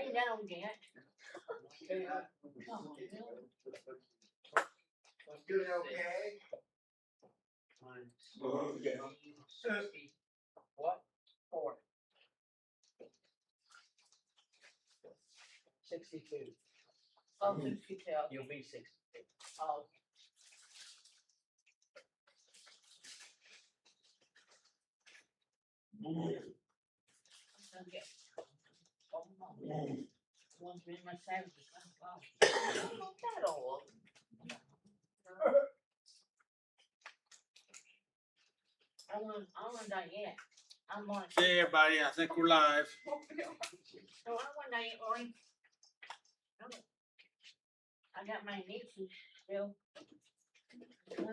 ain't that old yet. Doing okay? Okay. What? 4. 62. Oh, 62. You'll be 62. Oh. Okay. Oh, one's been my sandwiches. I'm not that old. I want Diane. I'm on. Hey everybody, I think we're live. No, I want Diane orange. I got my nieces still. Some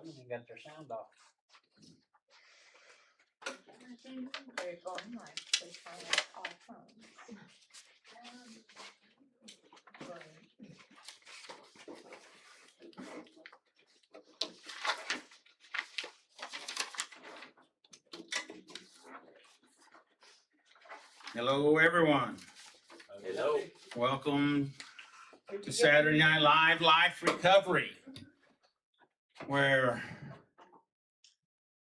of them got their sound off. They're going right. They try it all the time. Hello everyone. Hello. Welcome to Saturday Night Live Life Recovery, where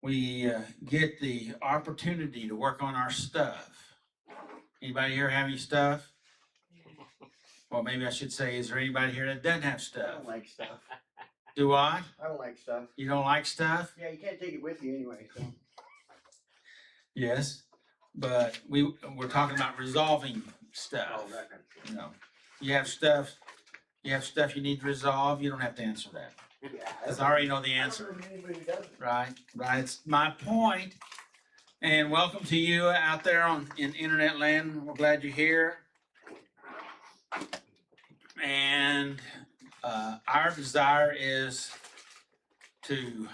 we get the opportunity to work on our stuff. Anybody here have any stuff? Well, maybe I should say, is there anybody here that doesn't have I stuff? don't like stuff. Do I? I don't like stuff. You don't like stuff? Yeah, you can't take it with you anyway, so. Yes, but we're talking about resolving stuff. Oh, that kind of You know, you have stuff you need to resolve. You don't have to answer that. Yeah. Because I already know the answer. I don't know anybody who doesn't. Right. It's my point. And welcome to you out there in internet land. We're glad you're here. And our desire is to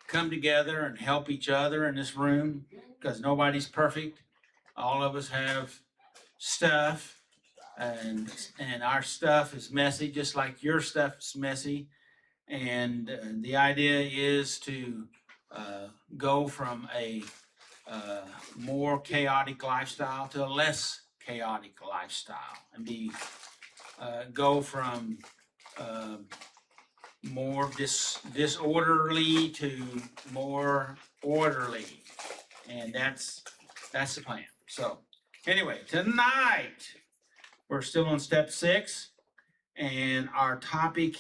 come together and help each other in this room, because nobody's perfect. All of us have stuff, and our stuff is messy, just like your stuff is messy. And the idea is to go from a more chaotic lifestyle to a less chaotic lifestyle, and go from more disorderly to more orderly, and that's the plan. So anyway, tonight we're still on step 6, and our topic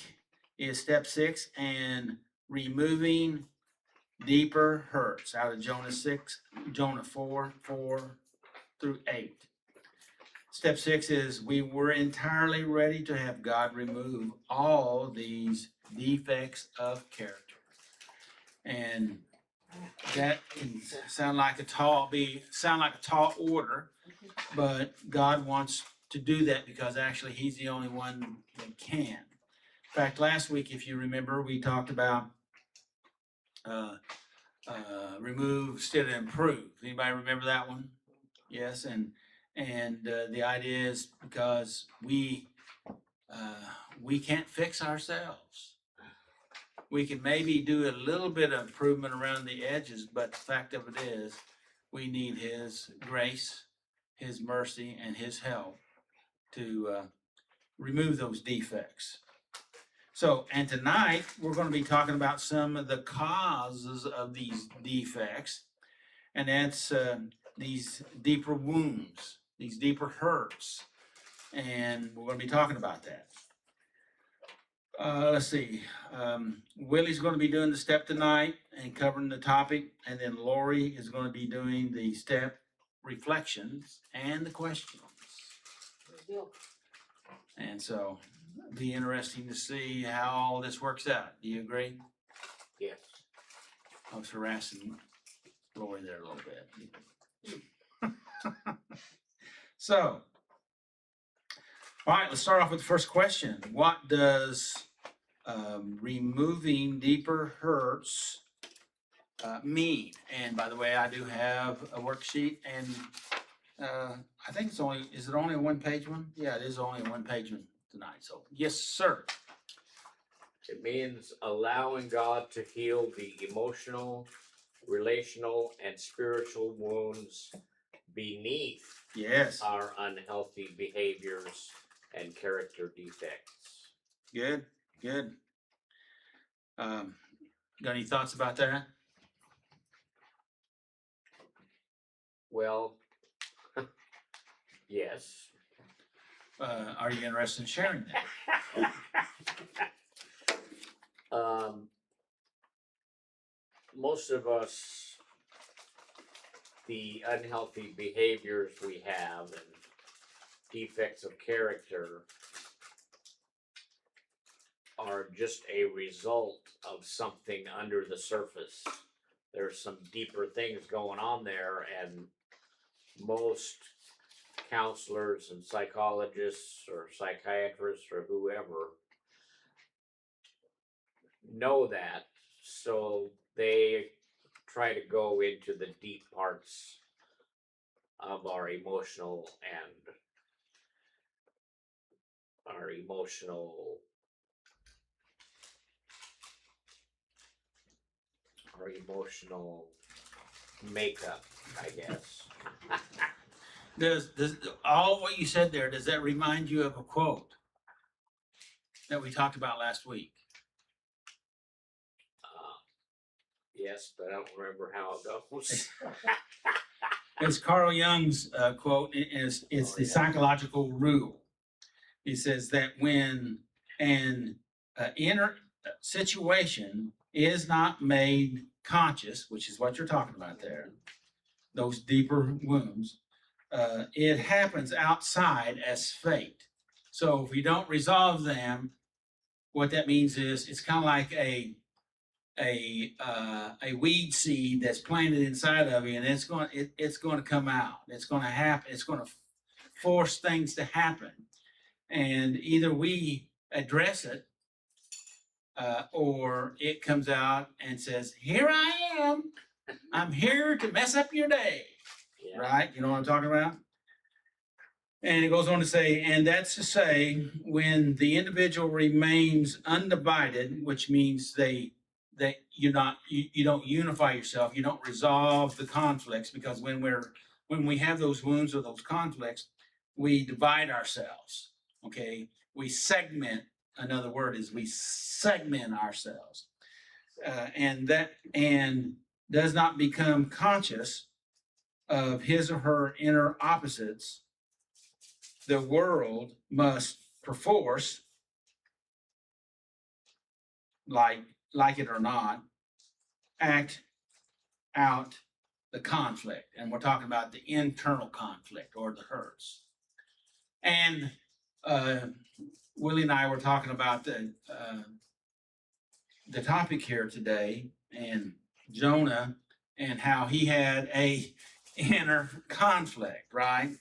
is step 6 and removing deeper hurts out of Jonah 4 through 8. Step 6 is we were entirely ready to have God remove all these defects of character. And that can sound like a tall order, but God wants to do that because actually He's the only one that can. In fact, last week, if you remember, we talked about remove instead of improve. Anybody remember that one? Yes, and the idea is because we can't fix ourselves. We can maybe do a little bit of improvement around the edges, but the fact of it is we need His grace, His mercy, and His help to remove those defects. So, and tonight we're going to be talking about some of the causes of these defects, and that's these deeper wounds, these deeper hurts, and we're going to be talking about that. Let's see. Willie's going to be doing the step tonight and covering the topic, and then Lori is going to be doing the step reflections and the questions. And so it'll be interesting to see how all this works out. Do you agree? Yes. I was harassing Lori there a little bit. So, all right, let's start off with the first question. What does removing deeper hurts mean? And by the way, I do have a worksheet, and I think is it only a one-page one? Yeah, it is only a one-page one. tonight. So, yes, sir. It means allowing God to heal the emotional, relational, and spiritual wounds beneath Yes. our unhealthy behaviors and character defects. Good. Good. Got any thoughts about that? Well, yes. Are you interested in sharing that? Most of us, the unhealthy behaviors we have and defects of character are just a result of something under the surface. There's some deeper things going on there, and most counselors and psychologists or psychiatrists or whoever know that, so they try to go into the deep parts of our emotional makeup, I guess. Does all what you said there, does that remind you of a quote that we talked about last week? Yes, but I don't remember how it goes. It's Carl Jung's quote. It's the psychological rule. He says that when an inner situation is not made conscious, which is what you're talking about there, those deeper wounds, it happens outside as fate. So if we don't resolve them, what that means is it's kind of like a weed seed that's planted inside of you, and it's going to come out. It's going to happen. It's going to force things to happen, and either we address it, or it comes out and says, "Here I am. I'm here to mess up your day." Yeah. Right? You know what I'm talking about? And it goes on to say, and that's to say, when the individual remains undivided, which means that you don't unify yourself, you don't resolve the conflicts, because when we have those wounds or those conflicts, we divide ourselves. Okay, we segment. Another word is we segment ourselves, and does not become conscious of his or her inner opposites. The world must perforce, like it or not, act out the conflict. And we're talking about the internal conflict or the hurts. And Willie and I were talking about the topic here today, and Jonah, and how he had a inner conflict, right?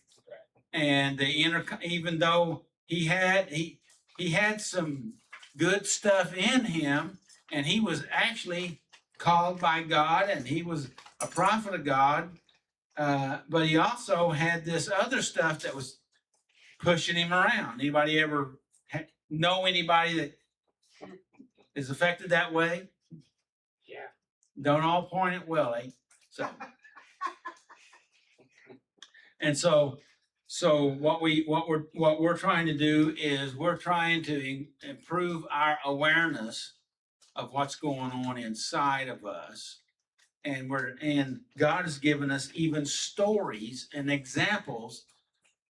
And the inner, even though he had some good stuff in him, and he was actually called by God, and he was a prophet of God, but he also had this other stuff that was pushing him around. Anybody ever know anybody that is affected that way? Yeah. Don't all point at Willie. So, and so what we're trying to do is we're trying to improve our awareness of what's going on inside of us, and God has given us even stories and examples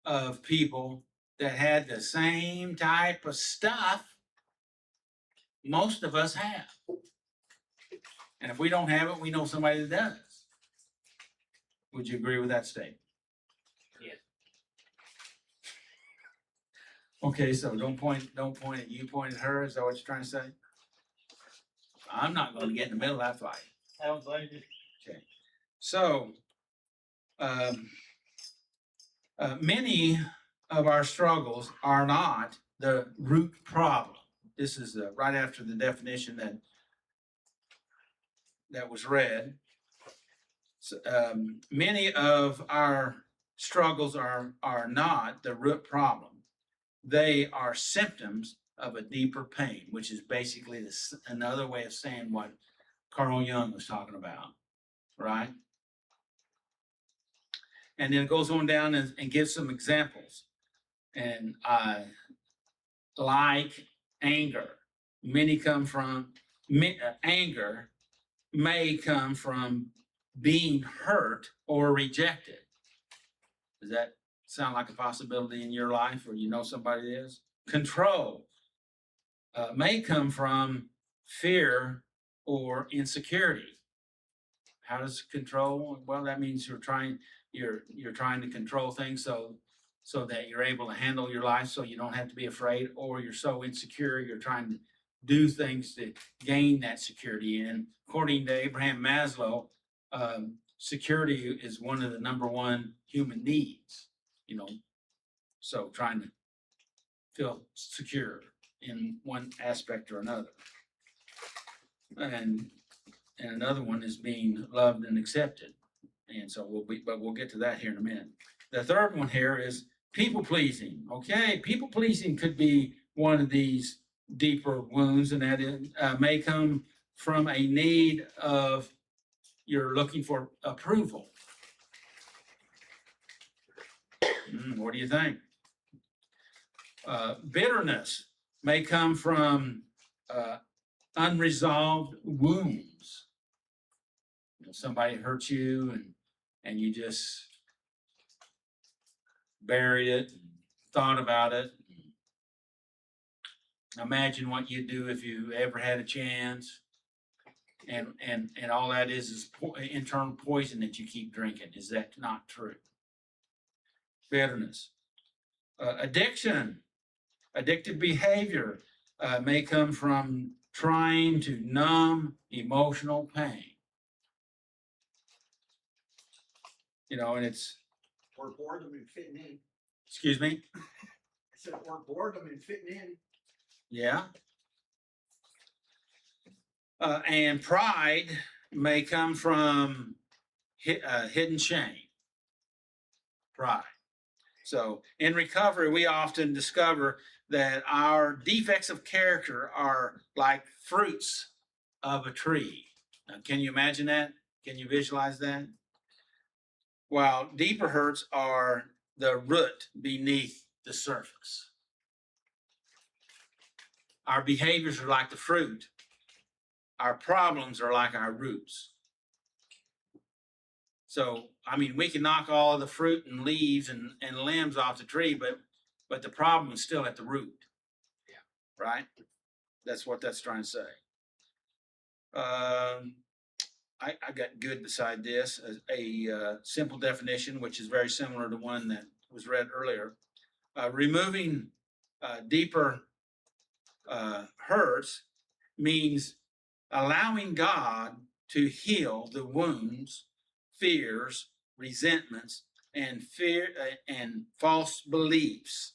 of people that had the same type of stuff most of us have. And if we don't have it, we know somebody that does. Would you agree with that statement? Yes. Okay, so don't point at you, point at her. Is that what you're trying to say? I'm not going to get in the middle of that fight. I don't blame you. Okay. So, many of our struggles are not the root problem. This is right after the definition that was read. So, many of our struggles are not the root problem. they are symptoms of a deeper pain, which is basically another way of saying what Carl Jung was talking about, right? And then it goes on down and gives some examples. And like anger, many come from anger may come from being hurt or rejected. Does that sound like a possibility in your life, or you know somebody is? Control may come from fear or insecurity. How does control? Well, that means you're trying to control things so that you're able to handle your life, so you don't have to be afraid, or you're so insecure you're trying to do things to gain that security. And according to Abraham Maslow, security is one of the number one human needs. So trying to feel secure in one aspect or another. And another one is being loved and accepted. And so we'll get to that here in a minute. The third one here is people pleasing. Okay, people pleasing could be one of these deeper wounds, and that may come from a need of you're looking for approval. What do you think? Bitterness may come from unresolved wounds. Somebody hurt you and you just buried it, and thought about it. Imagine what you'd do if you ever had a chance. And all that is internal poison that you keep drinking. Is that not true? Bitterness. Addiction. Addictive behavior may come from trying to numb emotional pain. And it's... Or boredom and fitting in. Excuse me? I said, or boredom and fitting in. Yeah. And pride may come from hidden shame. Pride. So in recovery, we often discover that our defects of character are like fruits of a tree. Now, can you imagine that? Can you visualize that? While deeper hurts are the root beneath the surface. Our behaviors are like the fruit. Our problems are like our roots. So, we can knock all the fruit and leaves and limbs off the tree, but the problem is still at the root. Yeah. Right? That's what that's trying to say. I got good beside this, a simple definition, which is very similar to one that was read earlier. Removing deeper hurts means allowing God to heal the wounds, fears, resentments, and fear and false beliefs.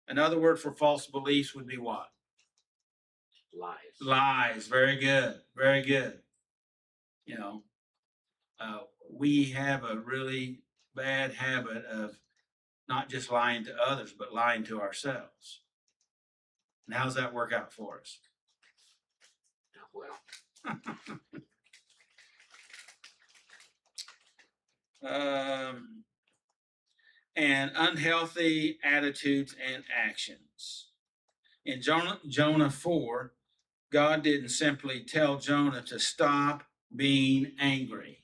Another word for false beliefs would be what? Lies. Lies. Very good. Very good. We have a really bad habit of not just lying to others, but lying to ourselves. And how does that work out for us? Well, and unhealthy attitudes and actions. In Jonah 4, God didn't simply tell Jonah to stop being angry.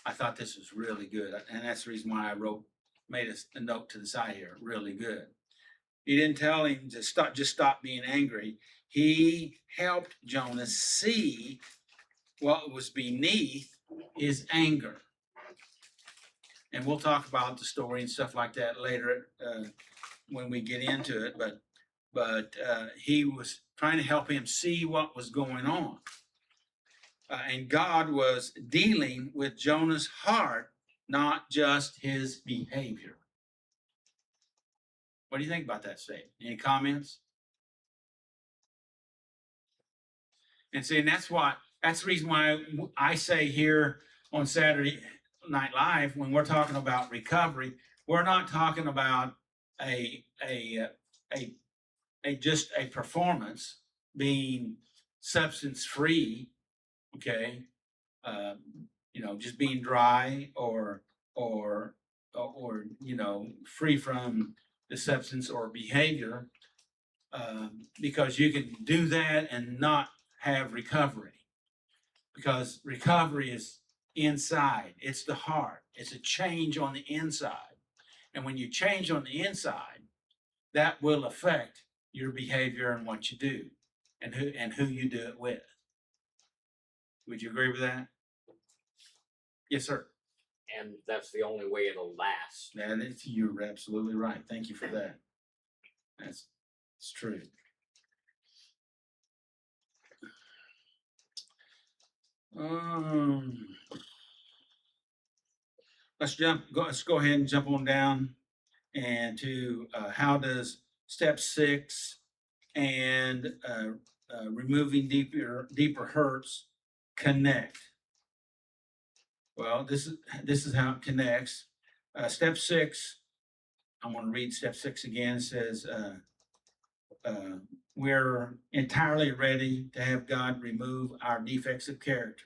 I thought this was really good, and that's the reason why I made a note to the side here. Really good. He didn't tell him to stop being angry. He helped Jonah see what was beneath his anger. And we'll talk about the story and stuff like that later when we get into it. But he was trying to help him see what was going on. And God was dealing with Jonah's heart, not just his behavior. What do you think about that statement? Any comments? And see, and that's the reason why I say here on Saturday Night Live, when we're talking about recovery, we're not talking about a just a performance being substance free, okay, uh, just being dry or free from the substance or behavior, because you can do that and not have recovery, because recovery is inside. It's the heart. It's a change on the inside. And when you change on the inside, that will affect your behavior and what you do and who you do it with. Would you agree with that? Yes, sir. And that's the only way it'll last. You're absolutely right. Thank you for that. It's true. Let's go ahead and jump on down and to how does step 6 and removing deeper hurts connect? Well, this is how it connects. Step 6, I'm going to read step 6 again. It says, we're entirely ready to have God remove our defects of character.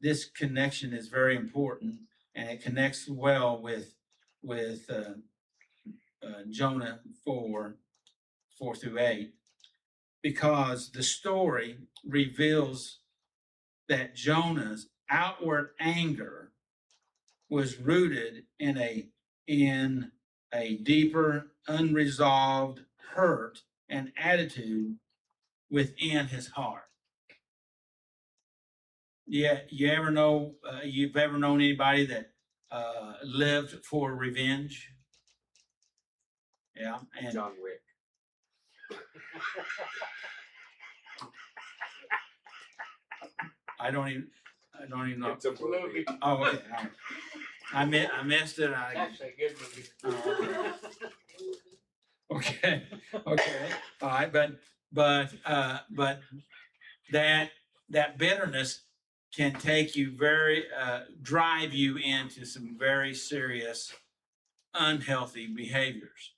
This connection is very important, and it connects well with Jonah 4:4-8, because the story reveals that Jonah's outward anger was rooted in a deeper, unresolved hurt and attitude within his heart. Yeah, you've ever known anybody that lived for revenge? Yeah, and John Wick. I don't even know. It's a movie. Oh, okay. All right. I missed it. That's a good movie. Okay. All right, but that bitterness can take you drive you into some very serious unhealthy behaviors.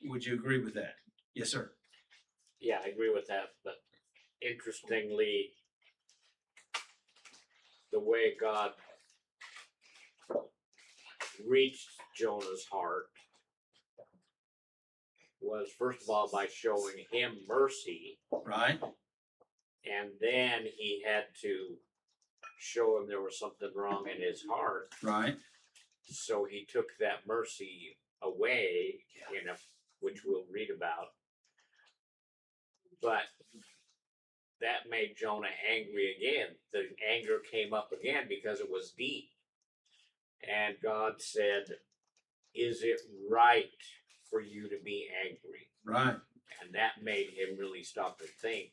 Would you agree with that? Yes, sir. Yeah, I agree with that. But interestingly, the way God reached Jonah's heart was, first of all, by showing him mercy. Right. And then he had to show him there was something wrong in his heart. Right. So he took that mercy away, which we'll read about. But that made Jonah angry again. The anger came up again because it was deep. And God said, "Is it right for you to be angry?" Right. And that made him really stop and think.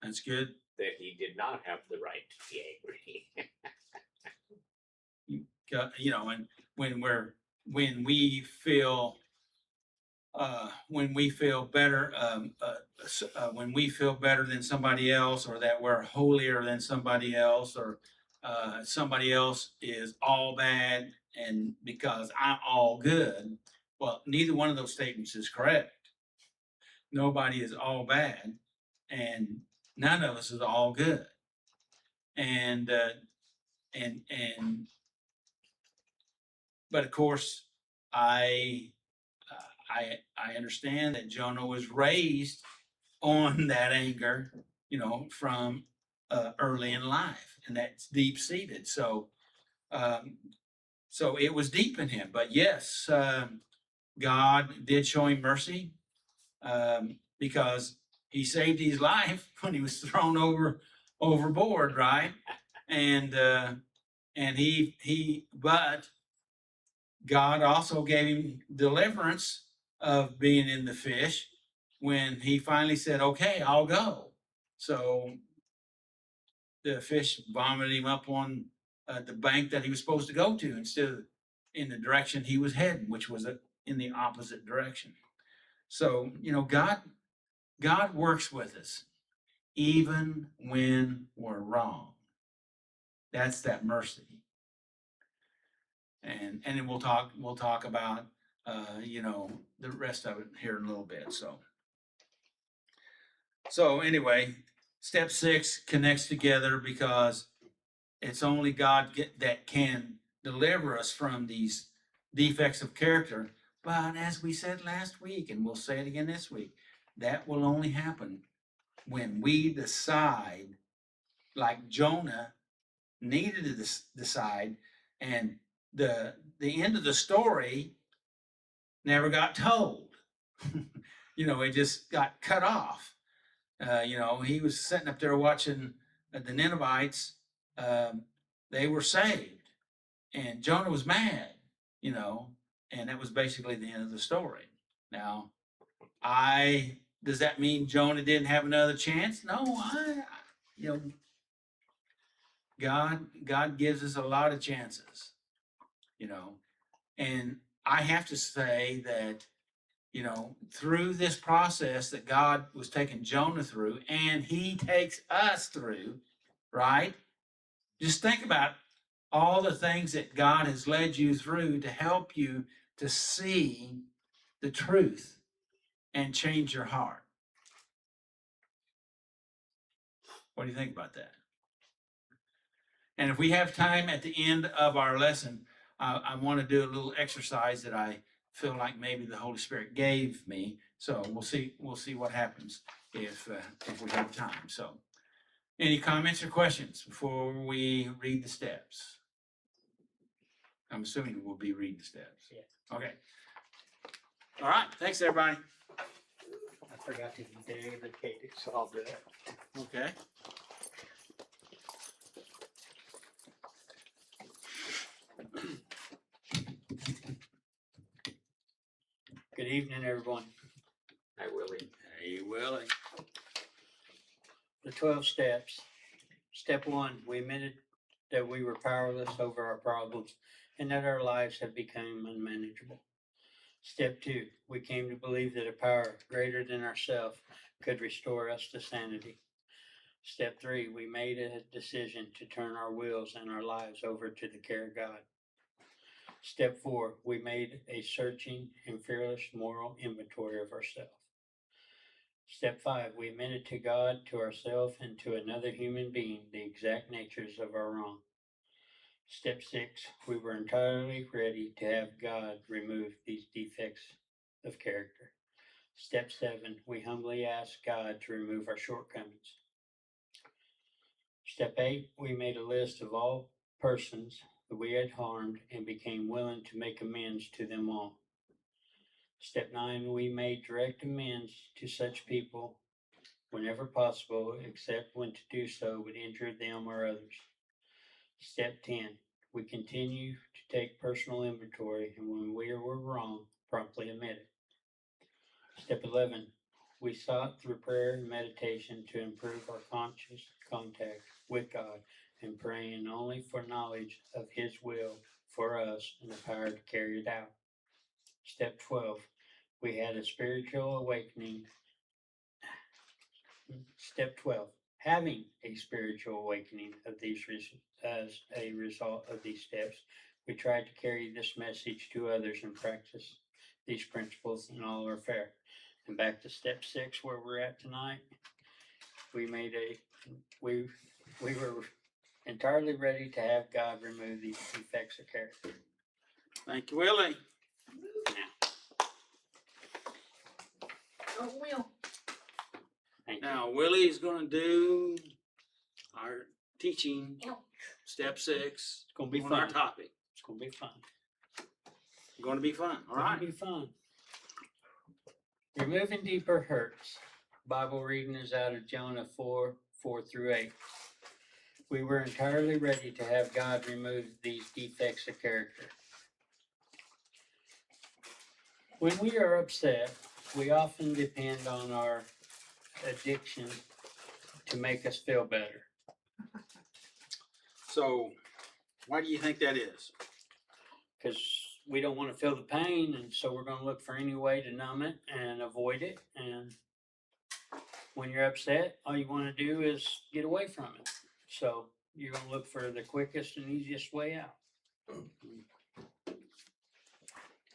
That's good. That he did not have the right to be angry. And when we feel better, when we feel better than somebody else, or that we're holier than somebody else, or somebody else is all bad and because I'm all good. Well, neither one of those statements is correct. Nobody is all bad, and none of us is all good. And but of course, I understand that Jonah was raised on that anger, from early in life, and that's deep seated. So it was deep in him. But yes, God did show him mercy, because he saved his life when he was thrown overboard, right? But God also gave him deliverance of being in the fish when he finally said, "Okay, I'll go." So the fish vomited him up on the bank that he was supposed to go to instead of in the direction he was heading, which was in the opposite direction. So, God works with us even when we're wrong. That's that mercy. and then we'll talk about, you know, the rest of it here in a little bit, so anyway, step 6 connects together because it's only God that can deliver us from these defects of character. But as we said last week, and we'll say it again this week, that will only happen when we decide, like Jonah needed to decide, and the end of the story never got told. You know, it just got cut off. You know, he was sitting up there watching the Ninevites. They were saved, and Jonah was mad, you know, and that was basically the end of the story. Now, does that mean Jonah didn't have another chance? No, you know, God gives us a lot of chances, you know, and I have to say that, you know, through this process that God was taking Jonah through, and he takes us through, right? Just think about all the things that God has led you through to help you to see the truth and change your heart. What do you think about that? And if we have time at the end of our lesson, I want to do a little exercise that I feel like maybe the Holy Spirit gave me. So we'll see what happens if we have time. So, any comments or questions before we read the steps? I'm assuming we'll be reading the steps. Yeah. Okay. All right. Thanks, everybody. I forgot to dedicate it, so I'll do it. Okay. Good evening, everyone. Hi, Willie. Hey, Willie. The 12 steps. Step 1, we admitted that we were powerless over our problems and that our lives had become unmanageable. Step 2, we came to believe that a power greater than ourselves could restore us to sanity. Step 3, we made a decision to turn our wills and our lives over to the care of God. Step 4, we made a searching and fearless moral inventory of ourselves. Step 5, we admitted to God, to ourselves, and to another human being the exact natures of our wrong. Step 6, we were entirely ready to have God remove these defects of character. Step 7, we humbly asked God to remove our shortcomings. Step 8, we made a list of all persons that we had harmed and became willing to make amends to them all. Step 9, we made direct amends to such people whenever possible, except when to do so would injure them or others. Step 10, we continue to take personal inventory, and when we were wrong, promptly admit it. Step 11, we sought through prayer and meditation to improve our conscious contact with God and praying only for knowledge of His will for us and the power to carry it out. Step 12, we had a spiritual awakening. Step 12, having a spiritual awakening of these as a result of these steps, we tried to carry this message to others and practice these principles in all our fare. And back to step 6, where we're at tonight, we were entirely ready to have God remove these defects of character. Thank you, Willie. Oh, Will. Thank you. Now, Willie's going to do our teaching, step 6. It's going to be on our fun. topic. It's going to be fun. Going to be fun. All right. It's going to be fun. Removing deeper hurts. Bible reading is out of Jonah 4:4-8. We were entirely ready to have God remove these defects of character. When we are upset, we often depend on our addiction to make us feel better. So, why do you think that is? Because we don't want to feel the pain, and so we're going to look for any way to numb it and avoid it. And when you're upset, all you want to do is get away from it. So you're going to look for the quickest and easiest way out.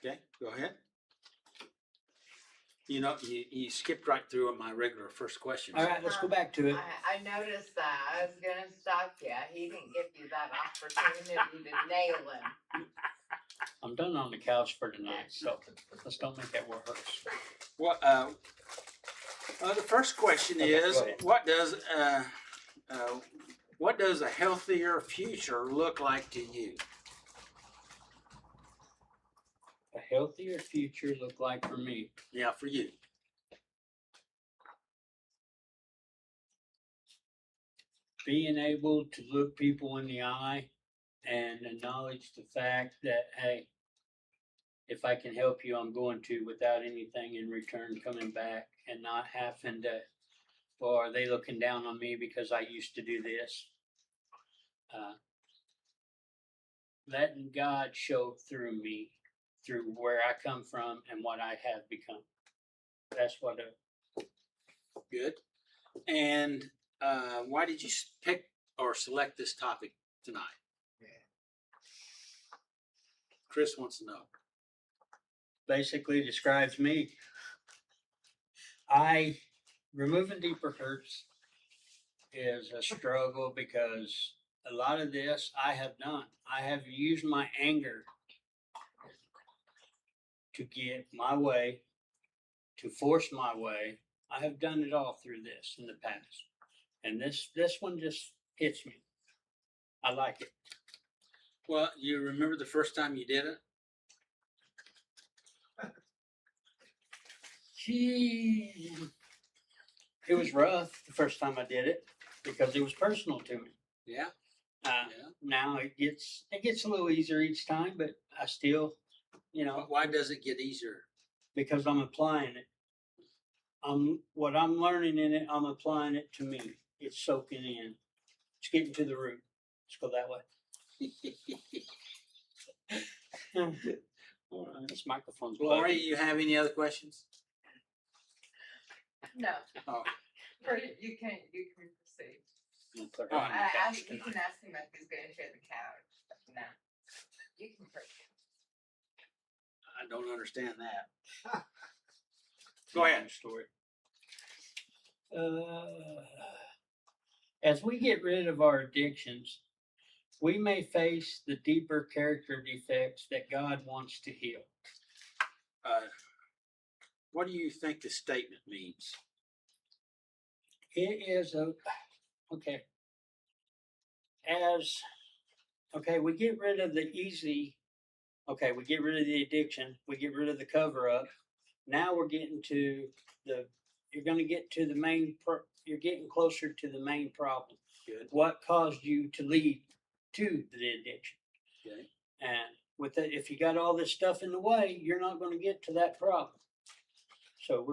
Okay, go ahead. You know, you skipped right through my regular first question. All right, let's go back to it. I noticed that. I was gonna stop you. He didn't give you that opportunity to nail him. I'm done on the couch for tonight, so let's don't make that worse. The first question Okay, is, go ahead. what does a healthier future look like to you? A healthier future look like for me. Yeah, for you. Being able to look people in the eye and acknowledge the fact that, hey, if I can help you, I'm going to, without anything in return coming back, and not having to, or are they looking down on me because I used to do this? Letting God show through me, through where I come from and what I have become. That's what Good. And why did you pick or select this topic tonight? Yeah. Chris wants to know. basically describes me. Removing deeper hurts is a struggle because a lot of this I have done. I have used my anger to get my way, to force my way. I have done it all through this in the past. And this one just hits me. I like it. Well, you remember the first time you did it? Gee, it was rough the first time I did it because it was personal to me. Yeah. Now it gets a little easier each time, but I still, But why does it get easier? because I'm applying it. What I'm learning in it, I'm applying it to me. It's soaking in. It's getting to the root. Let's go that way. All right, this microphone's Lori, bugging. you have any other questions? No. Oh. You can proceed. Put her on the couch You can tonight. ask him if he's gonna share the couch. No. You can proceed. I don't understand that. Go ahead. Story. As we get rid of our addictions, we may face the deeper character defects that God wants to heal. What do you think the statement means? It is okay. We get rid of the easy. Okay, we get rid of the addiction. We get rid of the cover up. Now we're getting to you're going to get to the main. You're getting closer to the main problem. Good. What caused you to lead to the addiction? Okay. And with it, if you got all this stuff in the way, you're not going to get to that problem. So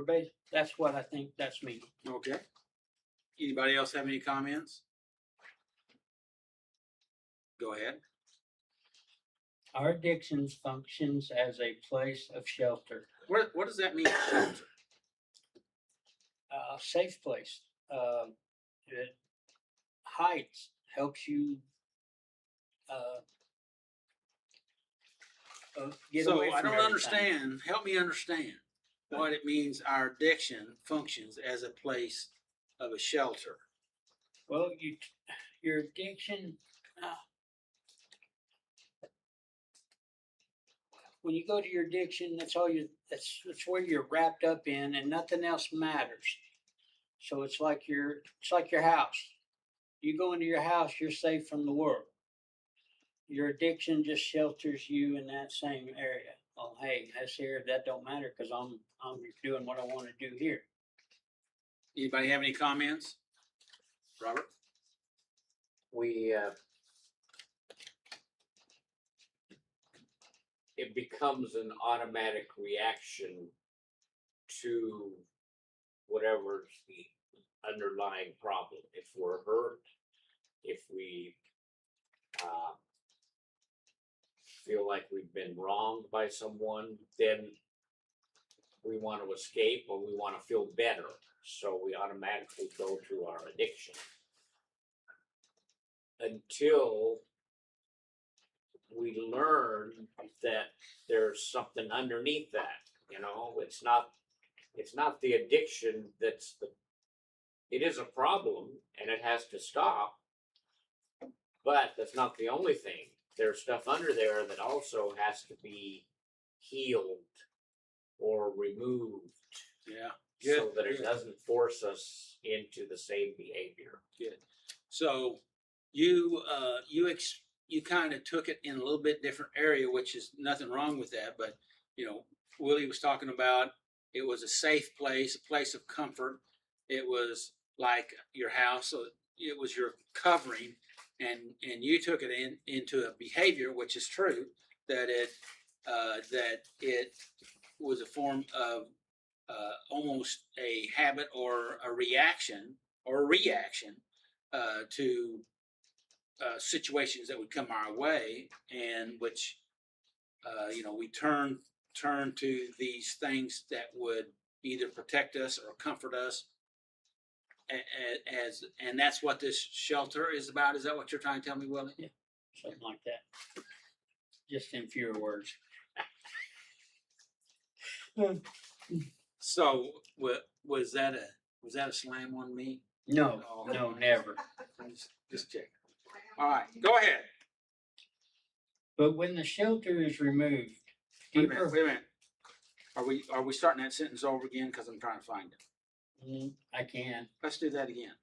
that's what I think that's meaning. Okay. Anybody else have any comments? Go ahead. Our addictions functions as a place of shelter, What does that mean? Shelter? a safe place. It hides, helps you get So away from I don't everything. understand. Help me understand what it means our addiction functions as a place of a shelter. Well, your addiction. When you go to your addiction, that's where you're wrapped up in, and nothing else matters. So it's like your house. You go into your house, you're safe from the world. Your addiction just shelters you in that same area. Oh, hey, that's here. That don't matter because I'm doing what I want to do here. Anybody have any comments? Robert? It becomes an automatic reaction to whatever's the underlying problem. If we're hurt, if we feel like we've been wronged by someone, then we want to escape or we want to feel better. So we automatically go to our addiction. Until we learn that there's something underneath that, you know, it's not the addiction it is a problem and it has to stop, but that's not the only thing. There's stuff under there that also has to be healed or removed Yeah. so Good, that it good. doesn't force us into the same behavior. Good. So you you kind of took it in a little bit different area, which is nothing wrong with that. But you know, Willie was talking about it was a safe place, a place of comfort. It was like your house, so it was your covering, and you took it into a behavior, which is true, that it was a form of almost a habit or a reaction to situations that would come our way, and which we turn to these things that would either protect us or comfort us. And that's what this shelter is about. Is that what you're trying to tell me, Willie? Yeah. Something like that. Just in fewer words. So was that a slam on me? No, Oh. no, never. Just check. All right, go ahead. But when the shelter is removed, Wait a deeper. minute. Are we starting that sentence over again? Because I'm trying to find it. I can. Let's do that again.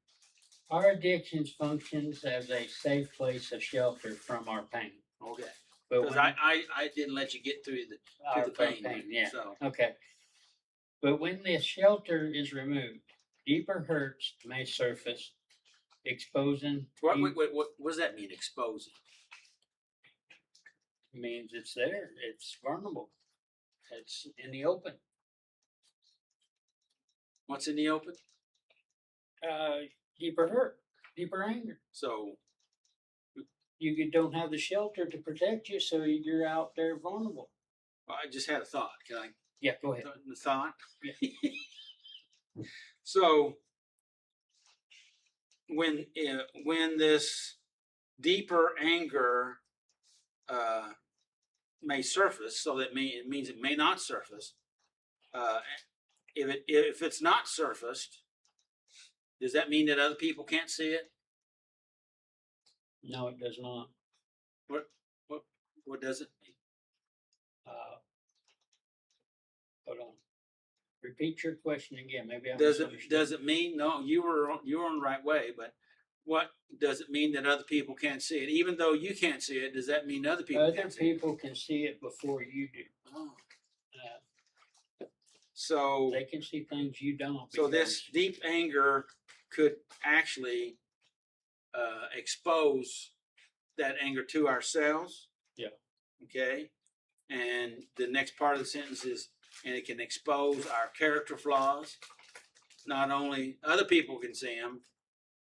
Our addictions functions as a safe place of shelter from our pain. Okay. But Because when I didn't let you get through our the pain. yeah. So Okay. But when the shelter is removed, deeper hurts may surface, exposing what does that mean? Exposing. means it's there. It's vulnerable. It's in the open. What's in the open? Deeper hurt, deeper anger. So You don't have the shelter to protect you, so you're out there vulnerable. I just had a thought. Can I? Yeah, go ahead. The thought. Yeah. So when this deeper anger may surface, so that it means it may not surface. If it's not surfaced, does that mean that other people can't see it? No, it does not. What does it mean? Hold on. Repeat your question again. Maybe I Does misunderstood. it mean, no, you were on the right way, but what does it mean that other people can't see it? Even though you can't see it, does that mean other people Other can't see people can see it before you do. it? Oh. Uh, So They can see things you don't. so this deep anger could actually expose that anger to ourselves. Yeah. Okay. And the next part of the sentence is, and it can expose our character flaws. Not only other people can see them,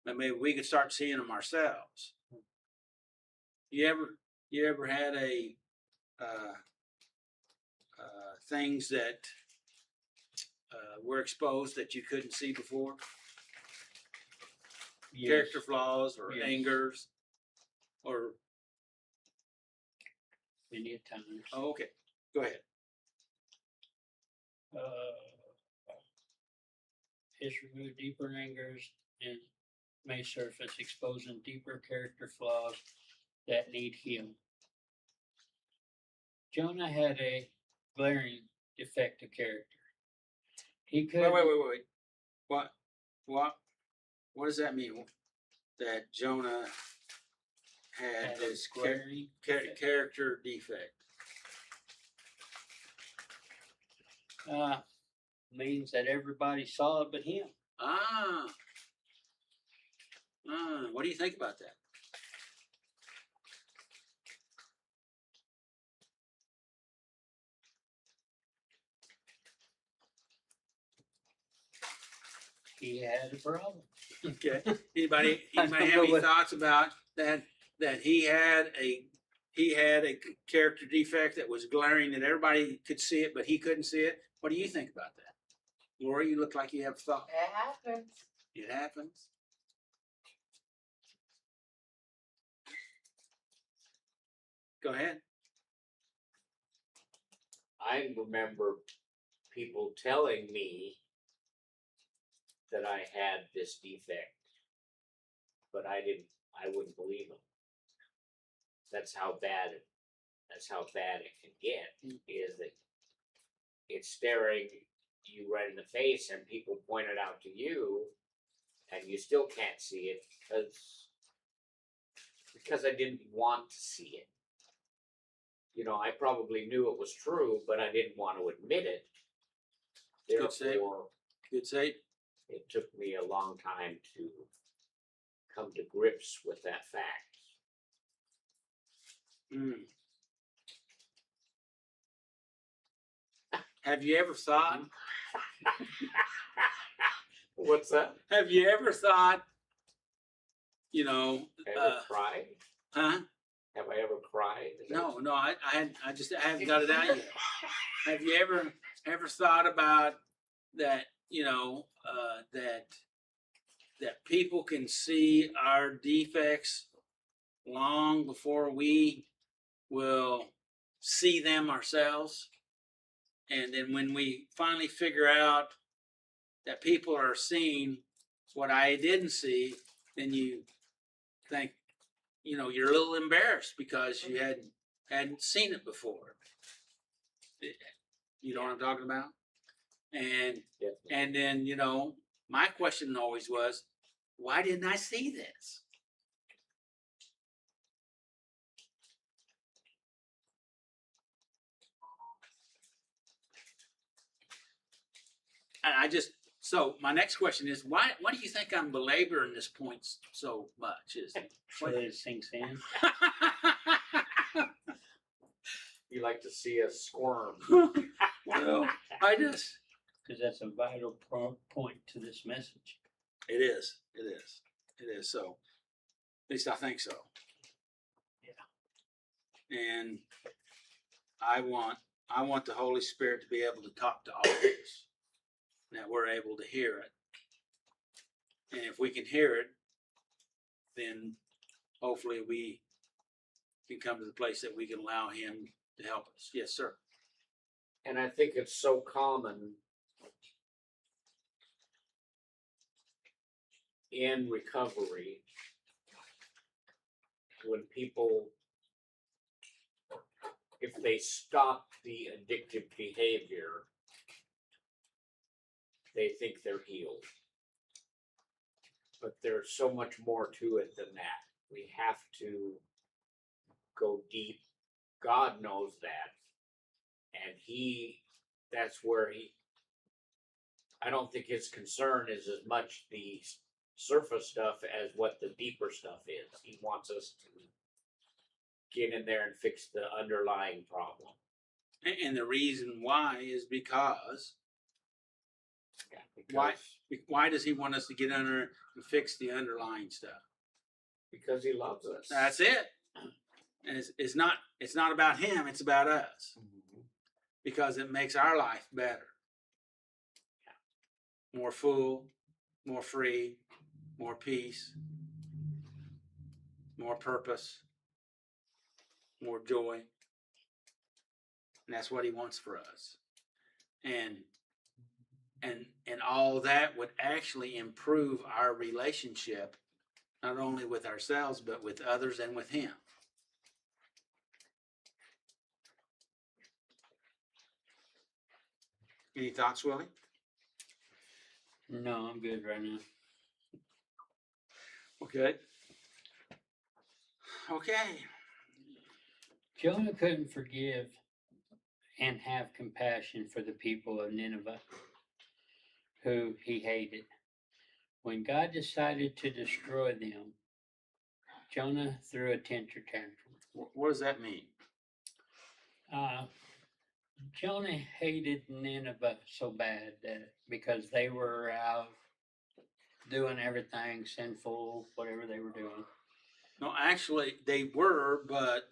but maybe we could start seeing them ourselves. You ever had a things that were exposed that you couldn't see before? Yes. Character flaws or Yes. angers or Many a times. oh, okay. Go ahead. Has removed deeper angers and may surface, exposing deeper character flaws that need healing. Jonah had a glaring defect of character. He could. Wait. What does that mean? That Jonah had Had a this glaring character defect. Means that everybody saw it but him. What do you think about that? He had a problem. Okay. Anybody I have don't any know what- thoughts about that? That he had a character defect that was glaring, that everybody could see it, but he couldn't see it. What do you think about that? Lori, you look like you have thought. It happens. It happens. Go ahead. I remember people telling me that I had this defect, but I wouldn't believe them. That's how bad it can get, is that it's staring you right in the face and people point it out to you and you still can't see it because I didn't want to see it. You know, I probably knew it was true, but I didn't want to admit it. Good save. Therefore, Good save. it took me a long time to come to grips with that fact. Mm. Have you ever thought? What's that? Have you ever thought? You know, Ever cried? huh? Have I ever cried? No, I haven't got it out yet. Have you ever thought about that? You know, that people can see our defects long before we will see them ourselves, and then when we finally figure out that people are seeing what I didn't see, then you think, you know, you're a little embarrassed because you hadn't seen it before. You know what I'm talking about? And then, you know, my question always was, why didn't I see this? And so my next question is, why do you think I'm belaboring this point so much? So that it sinks in. You like to see us squirm. Well, Because that's a vital point to this message. it is. So, at least I think so. Yeah. And I want the Holy Spirit to be able to talk to all of us, that we're able to hear it. And if we can hear it, then hopefully we can come to the place that we can allow Him to help us. Yes, sir. And I think it's so common in recovery when people, if they stop the addictive behavior, they think they're healed. But there's so much more to it than that. We have to go deep. God knows that. And that's where I don't think his concern is as much the surface stuff as what the deeper stuff is. He wants us to get in there and fix the underlying problem. And the reason why is because why does He want us to get under and fix the underlying stuff? Because he loves us. That's it. And it's not about Him, it's about us. Because it makes our life better. More full, more free, more peace, more purpose, more joy. And that's what He wants for us. And all that would actually improve our relationship, not only with ourselves, but with others and with Him. Any thoughts, Willie? No, I'm good right now. Okay. Okay. Jonah couldn't forgive and have compassion for the people of Nineveh, who he hated. When God decided to destroy them, Jonah threw a temper tantrum. What does that mean? Jonah hated Nineveh so bad that because they were out doing everything sinful, whatever they were doing. No, actually, they were, but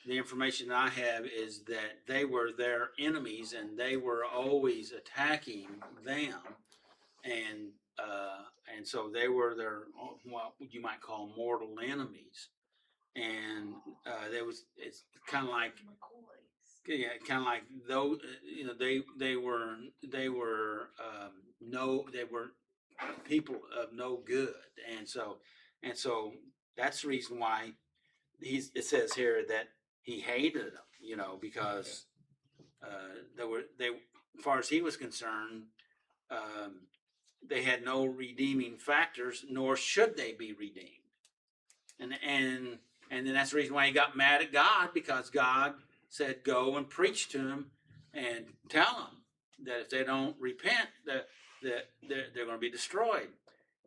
the information I have is that they were their enemies and they were always attacking them, and so they were their, what you might call mortal enemies. and it's kind of like, yeah, kind of like though, they were no, they were people of no good, and so that's the reason why it says here that he hated them, because as far as he was concerned, they had no redeeming factors, nor should they be redeemed. And then that's the reason why he got mad at God, because God said, go and preach to them and tell them that if they don't repent, that they're going to be destroyed.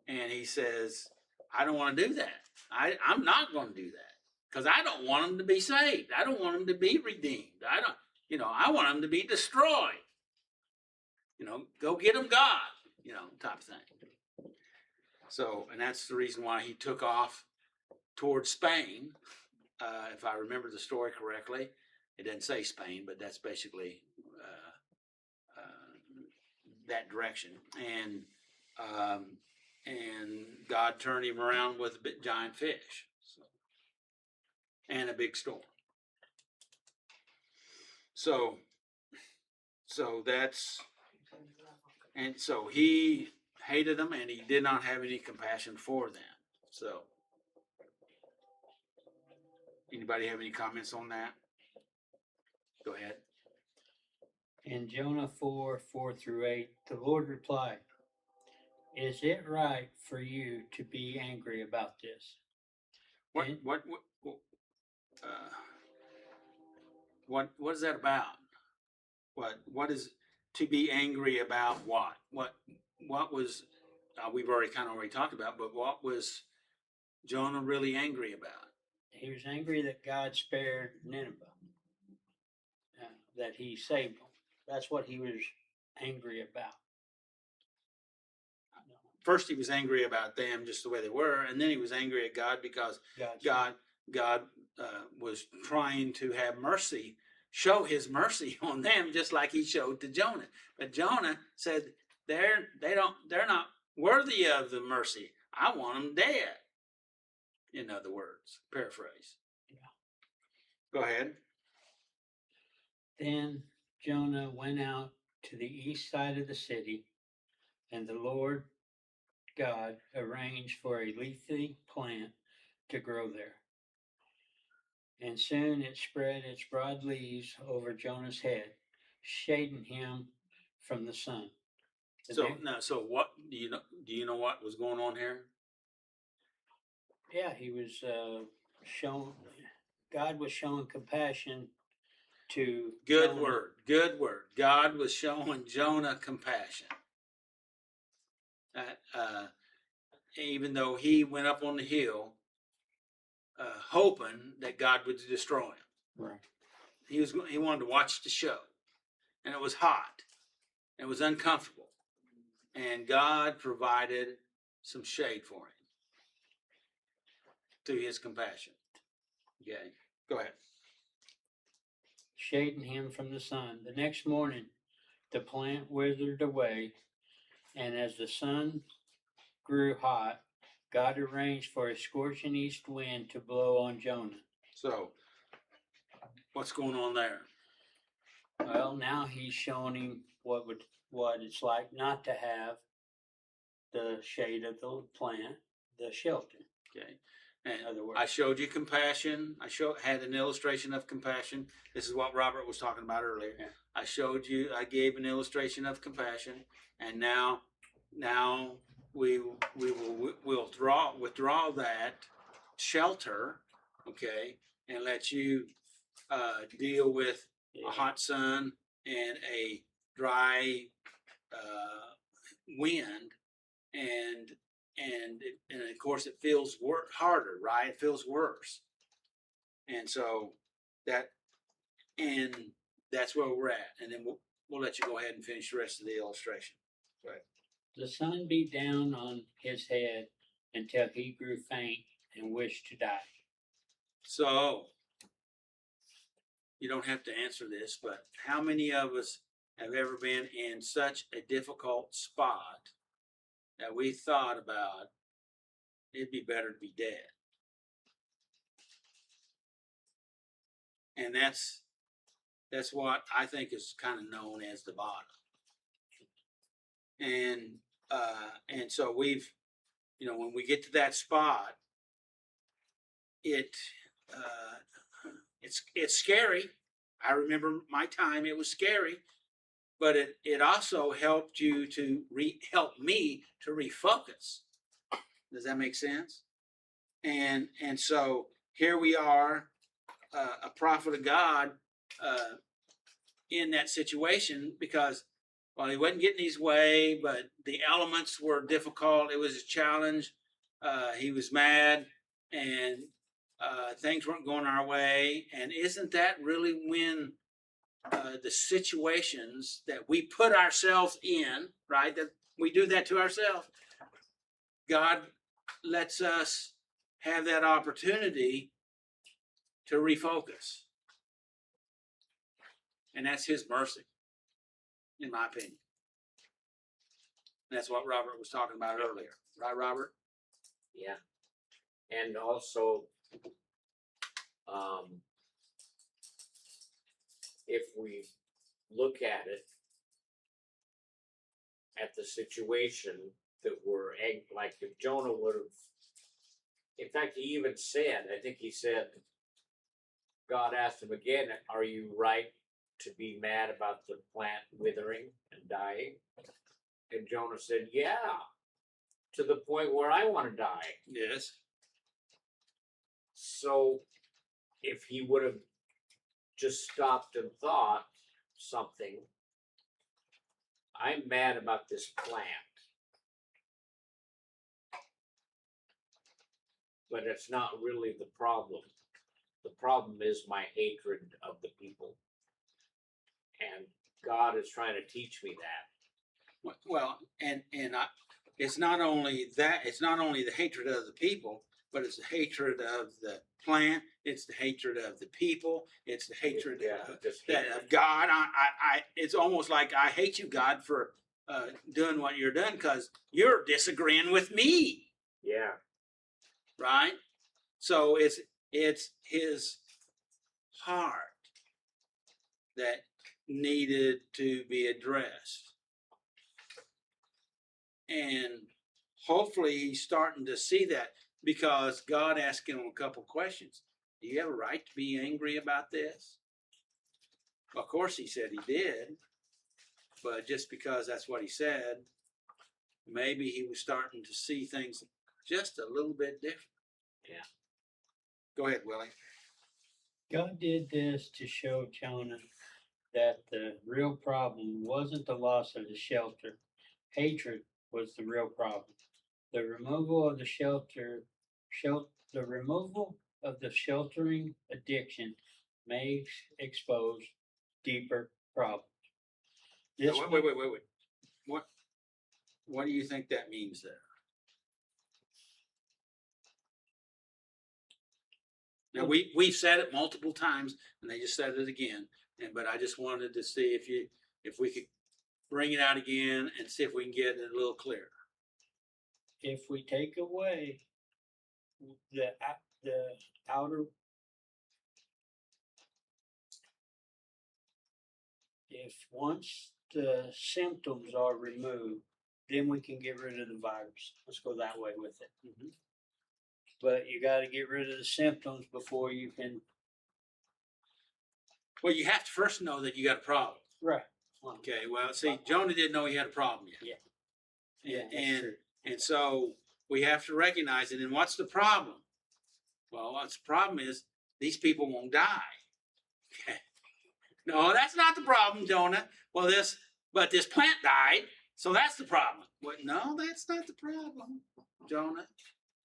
And he says, I don't want to do that. I'm not going to do that, because I don't want them to be saved. I don't want them to be redeemed. I want them to be destroyed. Go get them, God, type thing. So, and that's the reason why he took off towards Spain. If I remember the story correctly, it doesn't say Spain, but that's basically that direction. And God turned him around with a giant fish, and a big storm. So that's, and so he hated them, and he did not have any compassion for them. So, anybody have any comments on that? Go ahead. In Jonah 4:4-8, the Lord replied, "Is it right for you to be angry about this?" What is that about? What is to be angry about? What was we've already talked about, but what was Jonah really angry about? He was angry that God spared Nineveh, that he saved them. That's what he was angry about. First, he was angry about them just the way they were, and then he was angry at God because God was trying to have mercy, show his mercy on them, just like he showed to Jonah. But Jonah said, they're not worthy of the mercy. I want them dead. In other words, paraphrase. Yeah. Go ahead. Then Jonah went out to the east side of the city, and the Lord God arranged for a leafy plant to grow there. And soon it spread its broad leaves over Jonah's head, shading him from the sun. So what do you know what was going on here? Yeah, he was God was showing compassion to Good Jonah. word. God was showing Jonah compassion. Even though he went up on the hill, hoping that God would destroy him. Right. He wanted to watch the show, and it was hot, it was uncomfortable, and God provided some shade for him through his compassion. Okay, go ahead. Shading him from the sun. The next morning, the plant withered away, and as the sun grew hot, God arranged for a scorching east wind to blow on Jonah. So, what's going on there? Well, now he's showing him what it's like not to have the shade of the plant, the shelter. Okay. And In other words, I showed you compassion. Had an illustration of compassion. This is what Robert was talking about earlier. Yeah. I gave an illustration of compassion, and now we'll withdraw that shelter, okay, and let you deal with a hot sun and a dry wind, and of course it feels harder, right? It feels worse, and so that's where we're at, and then we'll let you go ahead and finish the rest of the illustration. Go ahead. the sun beat down on his head until he grew faint and wished to die. So you don't have to answer this, but how many of us have ever been in such a difficult spot that we thought about it'd be better to be dead? And that's what I think is kind of known as the bottom. And so we've, when we get to that spot, it's scary. I remember my time, it was scary, but it also helped you to help me to refocus. Does that make sense? And so here we are, a prophet of God, in that situation, because he wasn't getting his way, but the elements were difficult. It was a challenge. He was mad, and things weren't going our way. And isn't that really when the situations that we put ourselves in, right? That we do that to ourselves. God lets us have that opportunity to refocus. And that's his mercy, in my opinion. That's what Robert was talking about earlier. Right, Robert? Yeah. And also, if we look at it, at the situation that we're in, like if Jonah would have, in fact, he even said, I think he said, God asked him again, are you right to be mad about the plant withering and dying? And Jonah said, yeah, to the point where I want to die. Yes. So if he would have just stopped and thought something, I'm mad about this plant, but it's not really the problem. The problem is my hatred of the people. And God is trying to teach me that. Well, it's not only that, it's not only the hatred of the people, but it's the hatred of the plant, it's the hatred of the people, it's the hatred of God. It's almost like I hate you, God, for doing what you're doing, because you're disagreeing with me. Yeah. Right? So it's his heart that needed to be addressed. And hopefully he's starting to see that, because God asked him a couple questions. Do you have a right to be angry about this? Well, of course he said he did, but just because that's what he said, maybe he was starting to see things just a little bit different. Yeah. Go ahead, Willie. God did this to show Jonah that the real problem wasn't the loss of the shelter. Hatred was the real problem. The removal of the sheltering addiction may expose deeper problems. Wait. What do you think that means there? Now we've said it multiple times, and they just said it again. But I just wanted to see if we could bring it out again and see if we can get it a little clearer. If we take away the outer, if once the symptoms are removed, then we can get rid of the virus. Let's go that way with it. Mm-hmm. But you got to get rid of the symptoms before you can. Well, you have to first know that you got a problem. Right. Okay. Well, see, Jonah didn't know he had a problem yet. Yeah. And so we have to recognize it. And what's the problem? Well, what's the problem is these people won't die. Okay. No, that's not the problem, Jonah. Well, this plant died, so that's the problem. What? No, that's not the problem, Jonah.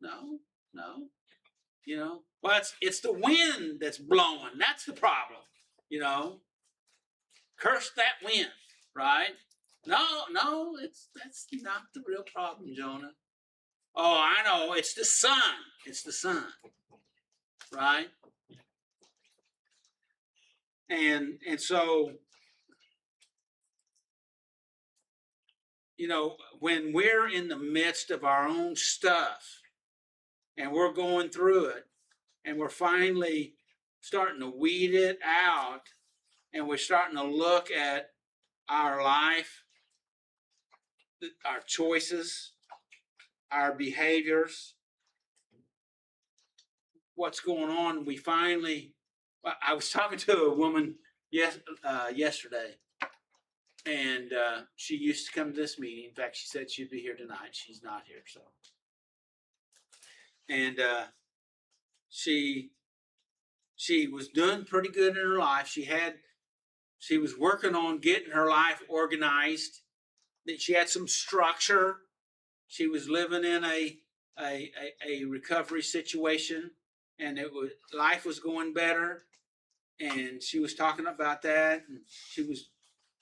No. Well, it's the wind that's blowing. That's the problem. Curse that wind, right? No, that's not the real problem, Jonah. Oh, I know. It's the sun. It's the sun, right? And so, when we're in the midst of our own stuff and we're going through it and we're finally starting to weed it out, and we're starting to look at our life, our choices, our behaviors, what's going on. We finally, I was talking to a woman yesterday, and she used to come to this meeting. In fact, she said she'd be here tonight. She's not here, so. And she was doing pretty good in her life. She was working on getting her life organized. That she had some structure. She was living in a recovery situation, and life was going better. And she was talking about that, and she was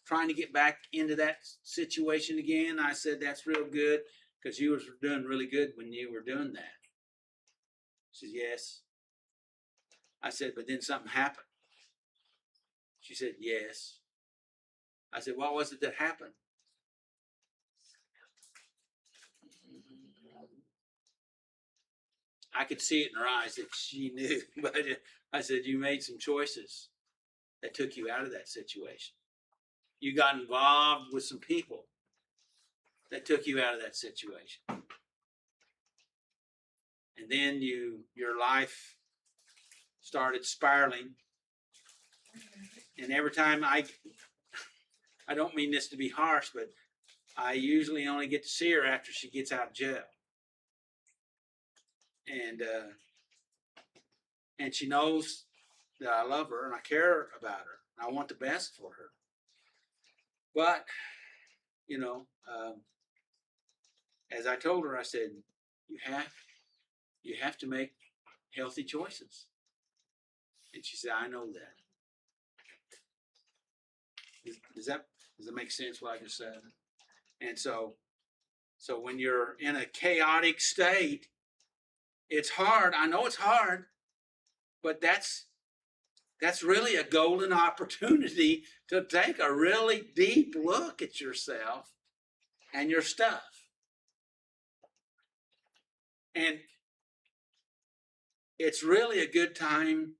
trying to get back into that situation again. I said, that's real good, because you were doing really good when you were doing that. She said, yes. I said, but then something happened. She said, yes. I said, what was it that happened? I could see it in her eyes that she knew, but I said, you made some choices that took you out of that situation. You got involved with some people that took you out of that situation. And then your life started spiraling. And every time I don't mean this to be harsh, but I usually only get to see her after she gets out of jail. And she knows that I love her and I care about her. And I want the best for her. But, as I told her, I said, you have to make healthy choices. And she said, I know that. Does that make sense what I just said? And so when you're in a chaotic state, it's hard. I know it's hard, but that's really a golden opportunity to take a really deep look at yourself and your stuff. And it's really a good time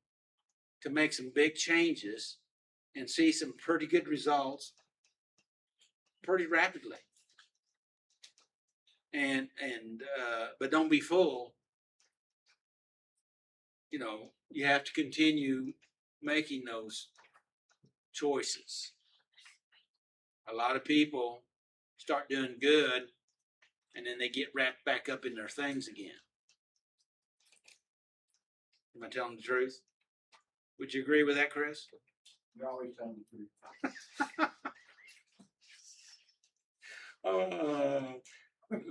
to make some big changes and see some pretty good results pretty rapidly. But don't be fooled. You have to continue making those choices. A lot of people start doing good and then they get wrapped back up in their things again. Am I telling the truth? Would you agree with that, Chris? You always tell the truth.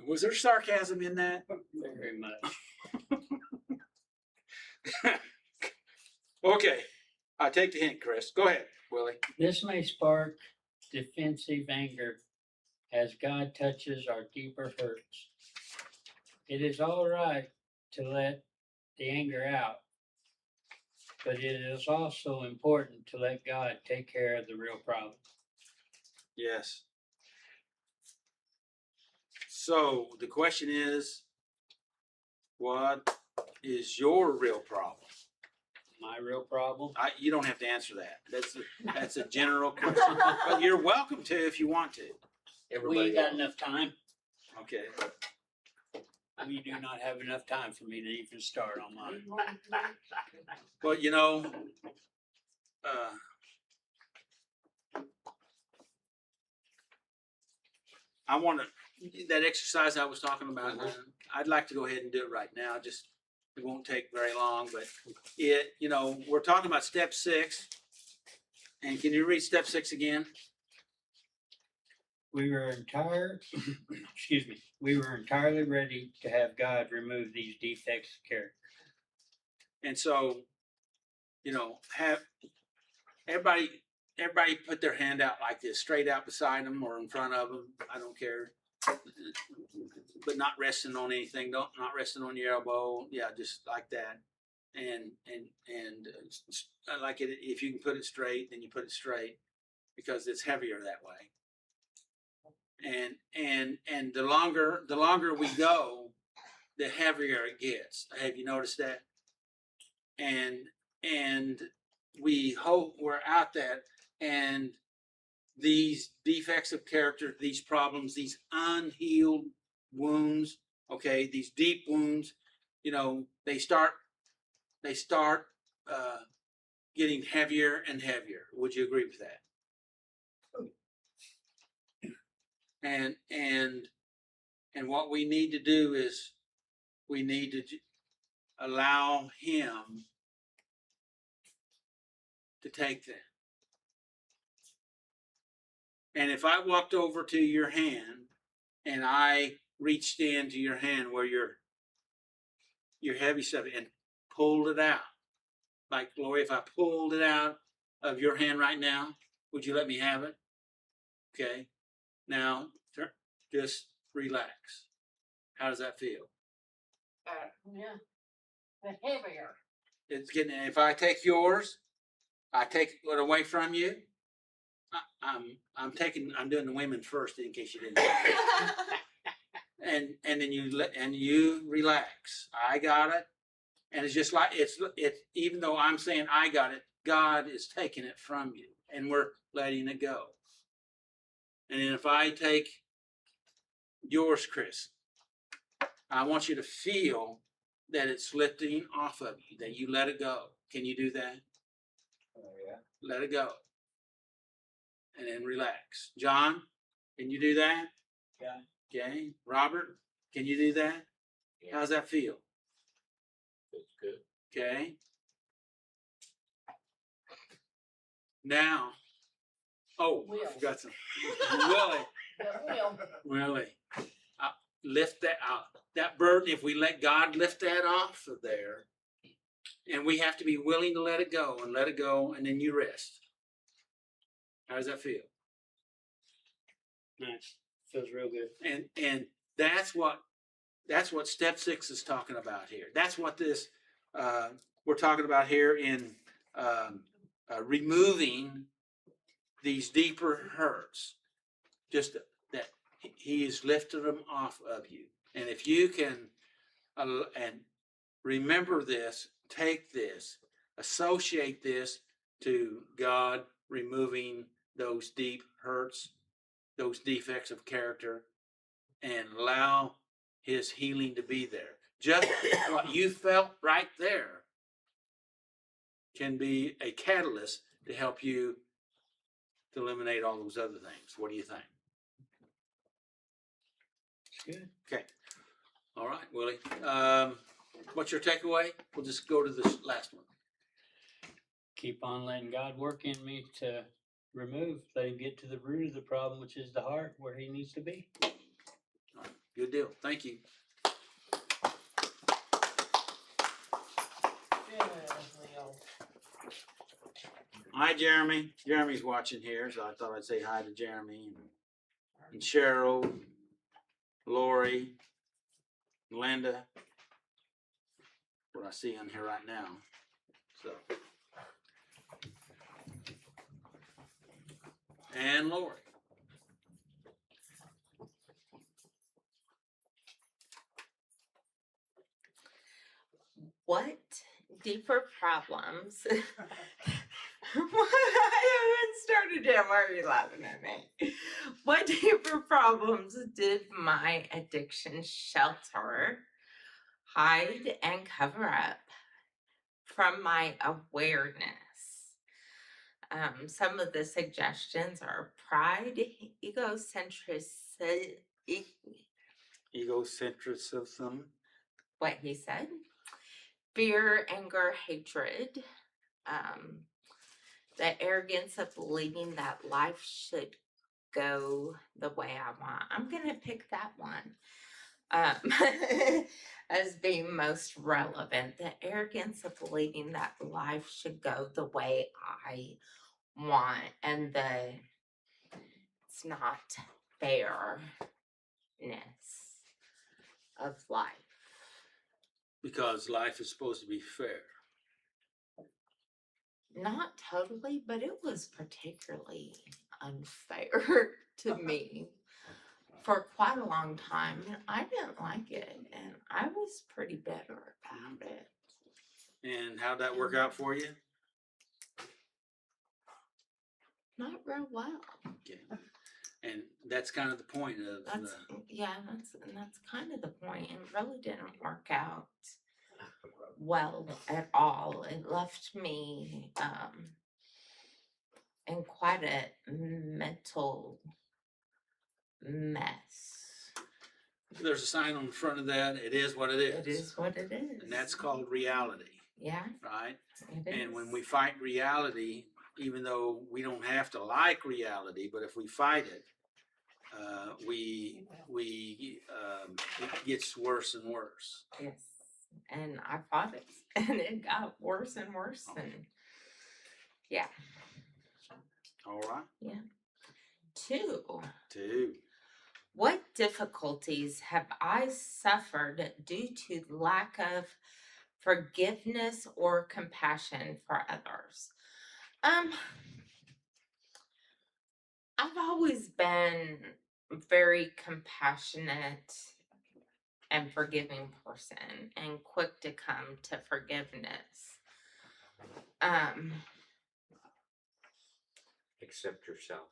Was there sarcasm in that? Very much. Okay, I take the hint, Chris. Go ahead, Willie. This may spark defensive anger as God touches our deeper hurts. It is all right to let the anger out, but it is also important to let God take care of the real problem. Yes. So the question is, what is your real problem? My real problem? You don't have to answer that. That's a general question, but you're welcome to if you want to. We ain't got enough time. Okay. We do not have enough time for me to even start on mine. Well, I want to, that exercise I was talking about, I'd like to go ahead and do it right now. It won't take very long, but we're talking about step 6. And can you read step 6 again? We were entirely ready to have God remove these defects of character. And so, have everybody put their hand out like this, straight out beside them or in front of them. I don't care, but not resting on anything. Not resting on your elbow. Yeah, just like that. And like it. If you can put it straight, then you put it straight because it's heavier that way. And the longer we go, the heavier it gets. Have you noticed that? And and we hope we're out that, and these defects of character, these problems, these unhealed wounds, okay, these deep wounds, you know, they start getting heavier and heavier. Would you agree with that? And what we need to do is we need to allow him to take that. And if I walked over to your hand and I reached into your hand where your heavy stuff and pulled it out, like Gloria, if I pulled it out of your hand right now, would you let me have it? Okay. Now, just relax. How does that feel? Yeah. The heavier. It's getting. If I take yours, I take it away from you. I'm doing the women first in case you didn't know. and then you relax. I got it, and it's just like it's even though I'm saying I got it, God is taking it from you, and we're letting it go. And then if I take yours, Chris, I want you to feel that it's lifting off of you, that you let it go. Can you do that? Oh, yeah. Let it go. And then relax. John, can you do that? Yeah. Okay. Robert, can you do that? Yeah. How's that feel? It's good. Okay. Now, oh, Will. I forgot something. The Willie, lift that out. That burden, if we let God lift that off of there, and we have to be willing to let it go, and then you rest. How does that feel? Nice. Feels real good. And that's what step 6 is talking about here. That's what this we're talking about here in removing these deeper hurts. Just that he is lifting them off of you. And if you can and remember this, take this, associate this to God removing those deep hurts, those defects of character, and allow his healing to be there. Just what you felt right there can be a catalyst to help you to eliminate all those other things. What do you think? It's good. Okay. All right, Willie. What's your takeaway? We'll just go to this last one. Keep on letting God work in me to let him get to the root of the problem, which is the heart, where he needs to be. All right, good deal. Thank you. Hi, Jeremy. Jeremy's watching here, so I thought I'd say hi to Jeremy and Cheryl, Lori, Linda. What I see on here right now. So, and Lori. What deeper problems? I haven't started yet. Why are you laughing at me? What deeper problems did my addiction shelter, hide, and cover up from my awareness? Some of the suggestions are pride, Egocentrism. what he said, fear, anger, hatred, the arrogance of believing that life should go the way I want. I'm going to pick that one as being most relevant. The arrogance of believing that life should go the way I want, and it's not fairness of life. Because life is supposed to be fair. Not totally, but it was particularly unfair to me for quite a long time, and I didn't like it, and I was pretty bitter about it. And how'd that work out for you? Not real well. Okay. And that's kind of the point of That's that's kind of the point. It really didn't work out well at all. It left me in quite a mental mess. there's a sign on the front of that. It is what it is. It is what it is. And that's called reality, Yeah, right? it is. And when we fight reality, even though we don't have to like reality, but if we fight it, it gets worse and worse. Yes. And I fought it and it got worse and worse and yeah. All right. Two. What difficulties have I suffered due to lack of forgiveness or compassion for others? I've always been very compassionate and forgiving person and quick to come to forgiveness. Except yourself.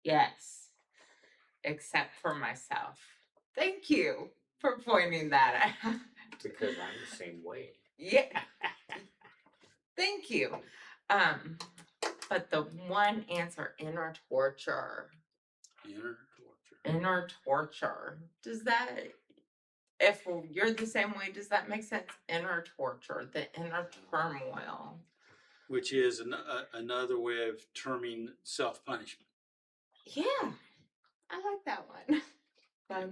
Yes, except for myself. Thank you for pointing that out. Because I'm the same way. Yeah. Thank you. But the one answer, inner torture. Inner torture. Does that, if you're the same way, does that make sense? Inner torture, the inner turmoil. Which is another way of terming self-punishment. Yeah, I like that one.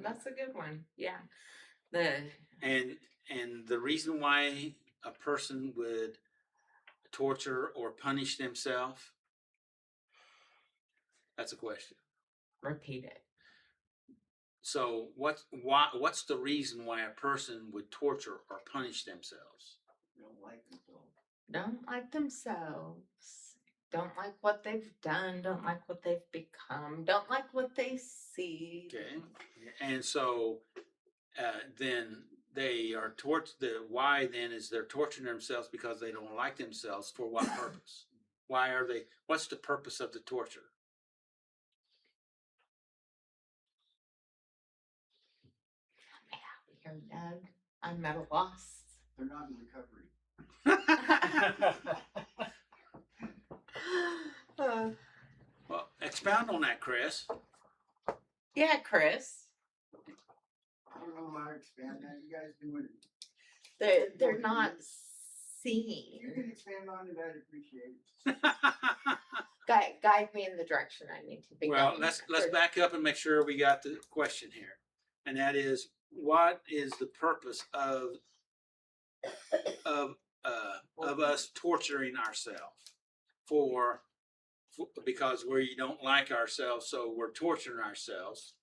That's a good one. Yeah. And the reason why a person would torture or punish themselves, that's a question. Repeat it. So what's the reason why a person would torture or punish themselves? Don't like themselves. Don't like themselves. Don't like what they've done. Don't like what they've become. Don't like what they see. Okay. And so then they are why then is they're torturing themselves because they don't like themselves. For what purpose? What's the purpose of the torture? Here, Doug. I'm at a loss. They're not in recovery. Well, expound on that, Chris. Yeah, Chris. I don't know how to expand that. You guys doing it. They're not seeing. You can expand on it. I'd appreciate it. Guide me in the direction I need to be Well, going. let's back up and make sure we got the question here, and that is, what is the purpose of us torturing ourselves because we don't like ourselves, so we're torturing ourselves,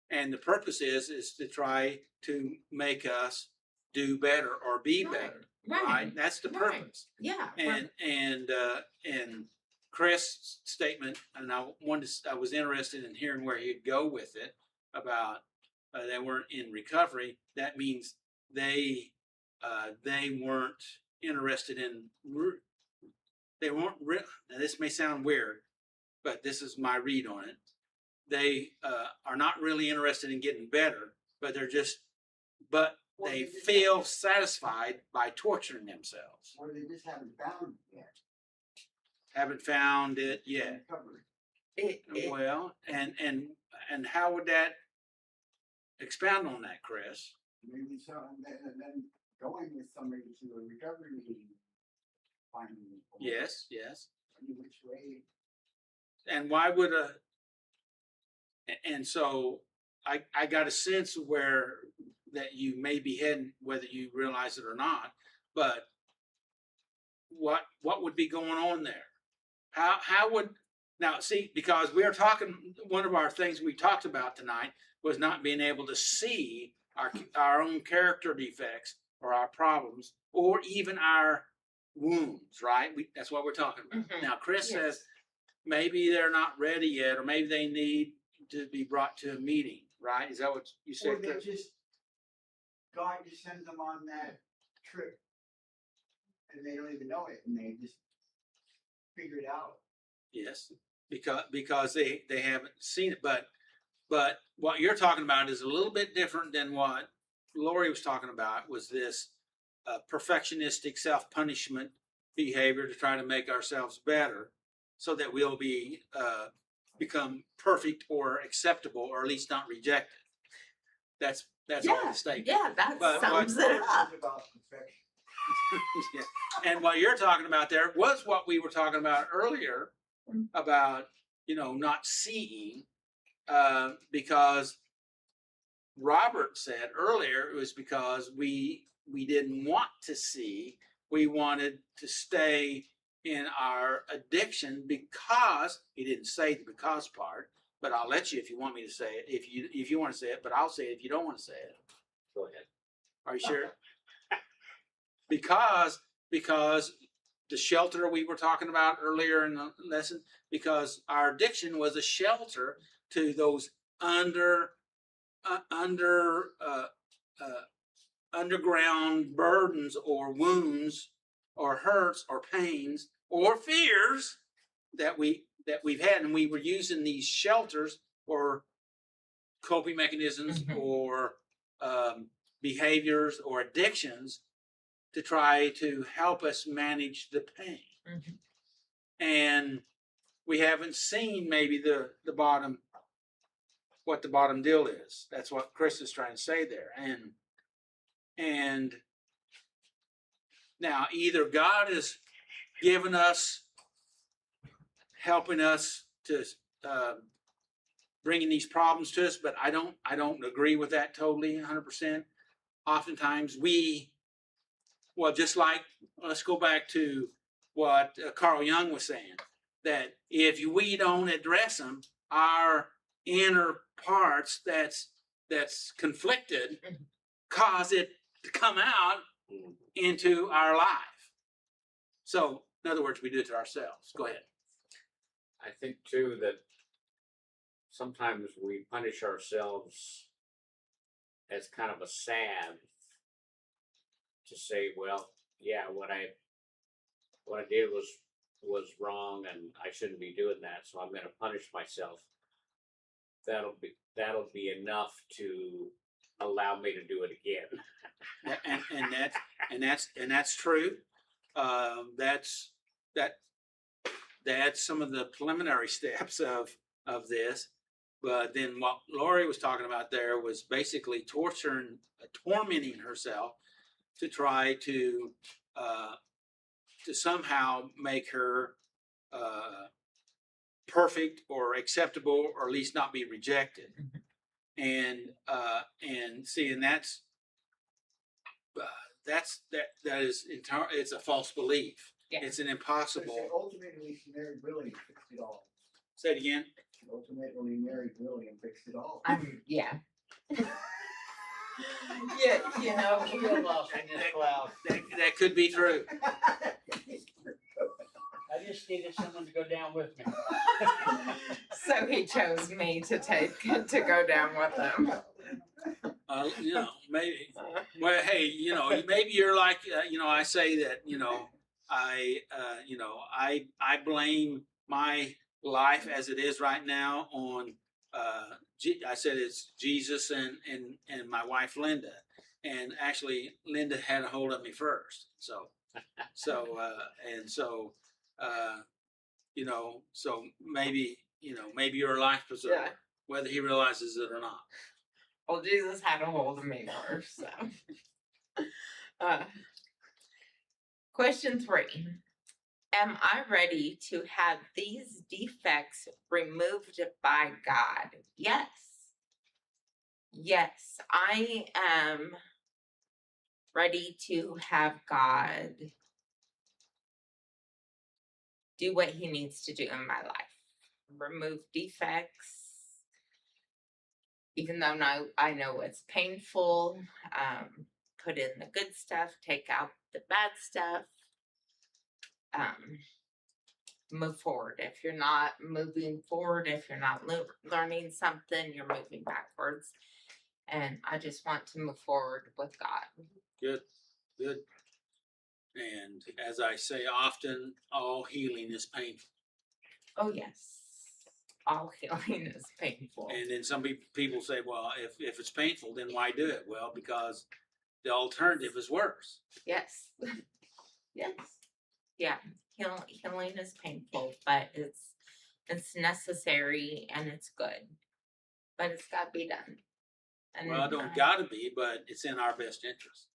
and the purpose is to try to make us do better or be better, right? That's the purpose. Yeah. And Chris' statement, and I was interested in hearing where he'd go with it about they weren't in recovery. That means they weren't interested in. They weren't. Now this may sound weird, but this is my read on it. They are not really interested in getting better, but they feel satisfied by torturing themselves. Or they just haven't found it yet. Haven't found it yet. Recovery. Well, and how would that expound on that, Chris? Maybe so, and then going with somebody to a recovery meeting, finding Yes. which way. And why would and so I got a sense of where that you may be heading, whether you realize it or not, but what would be going on there? How would, now see, because we are talking, one of our things we talked about tonight was not being able to see our own character defects or our problems or even our wounds, right? That's what we're talking about. Mhm. Now, Chris Yes. says maybe they're not ready yet, or maybe they need to be brought to a meeting, right? Is that what you Or said, they Chris? just, God just sends them on that true. And they don't even know it, and they just figure it out. Yes, because they haven't seen it, but what you're talking about is a little bit different than what Lori was talking about. Was this perfectionistic self-punishment behavior to try to make ourselves better, so that we'll become perfect or acceptable, or at least not rejected. That's all Yeah, the statement. yeah, that But sums what- it up. It's about perfection. Yeah. And what you're talking about there was what we were talking about earlier about, not seeing, because Robert said earlier it was because we didn't want to see. We wanted to stay in our addiction because he didn't say the because part, but I'll let you if you want me to say it. If you want to say it, but I'll say it if you don't want to say it. Go ahead. Are you sure? Because the shelter we were talking about earlier in the lesson, because our addiction was a shelter to those underground burdens or wounds or hurts or pains or fears that we've had, and we were using these shelters or coping mechanisms or behaviors or addictions to try to help us manage the pain. And we haven't seen maybe the bottom, what the bottom deal is. That's what Chris is trying to say there. And now either God is giving us, helping us to bringing these problems to us, but I don't agree with that totally 100%. Oftentimes just like, let's go back to what Carl Jung was saying, that if we don't address them, our inner parts that's conflicted cause it to come out into our life. So, in other words, we do it to ourselves. Go ahead. I think too that sometimes we punish ourselves as kind of a salve to say, well, yeah, what I did was wrong, and I shouldn't be doing that, so I'm going to punish myself. That'll be enough to allow me to do it again. And that's true. That's some of the preliminary steps of this. But then what Lori was talking about there was basically tormenting herself to try to somehow make her perfect or acceptable, or at least not be rejected. And see, and that is it's a false belief. Yeah. It's an So impossible. ultimately, she married Willie and fixed it all. Say it again. She ultimately married Willie and fixed it all. Yeah. Yeah, Feel lost in this cloud. That could be true. I just needed someone to go down with me. So he chose me to go down with him. Maybe. Well, hey, maybe you're like, I say that, I blame my life as it is right now on, I said it's Jesus and my wife Linda, and actually Linda had a hold of me first. So maybe you're a life preserver, Yeah. whether he realizes it or not. Well, Jesus had a hold of me first, so. Question 3. Am I ready to have these defects removed by God? Yes. Yes, I am ready to have God do what he needs to do in my life. Remove defects. Even though I know it's painful, put in the good stuff, take out the bad stuff. Move forward. If you're not moving forward, if you're not learning something, you're moving backwards. And I just want to move forward with God. Good. And as I say often, all healing is painful. Oh, yes. All healing is painful. And then some people say, well, if it's painful, then why do it? Well, because the alternative is worse. Yes. Yes. Yeah. Healing is painful, but it's necessary and it's good. But it's got to be done. And Well, it don't gotta be, but it's in our best interest.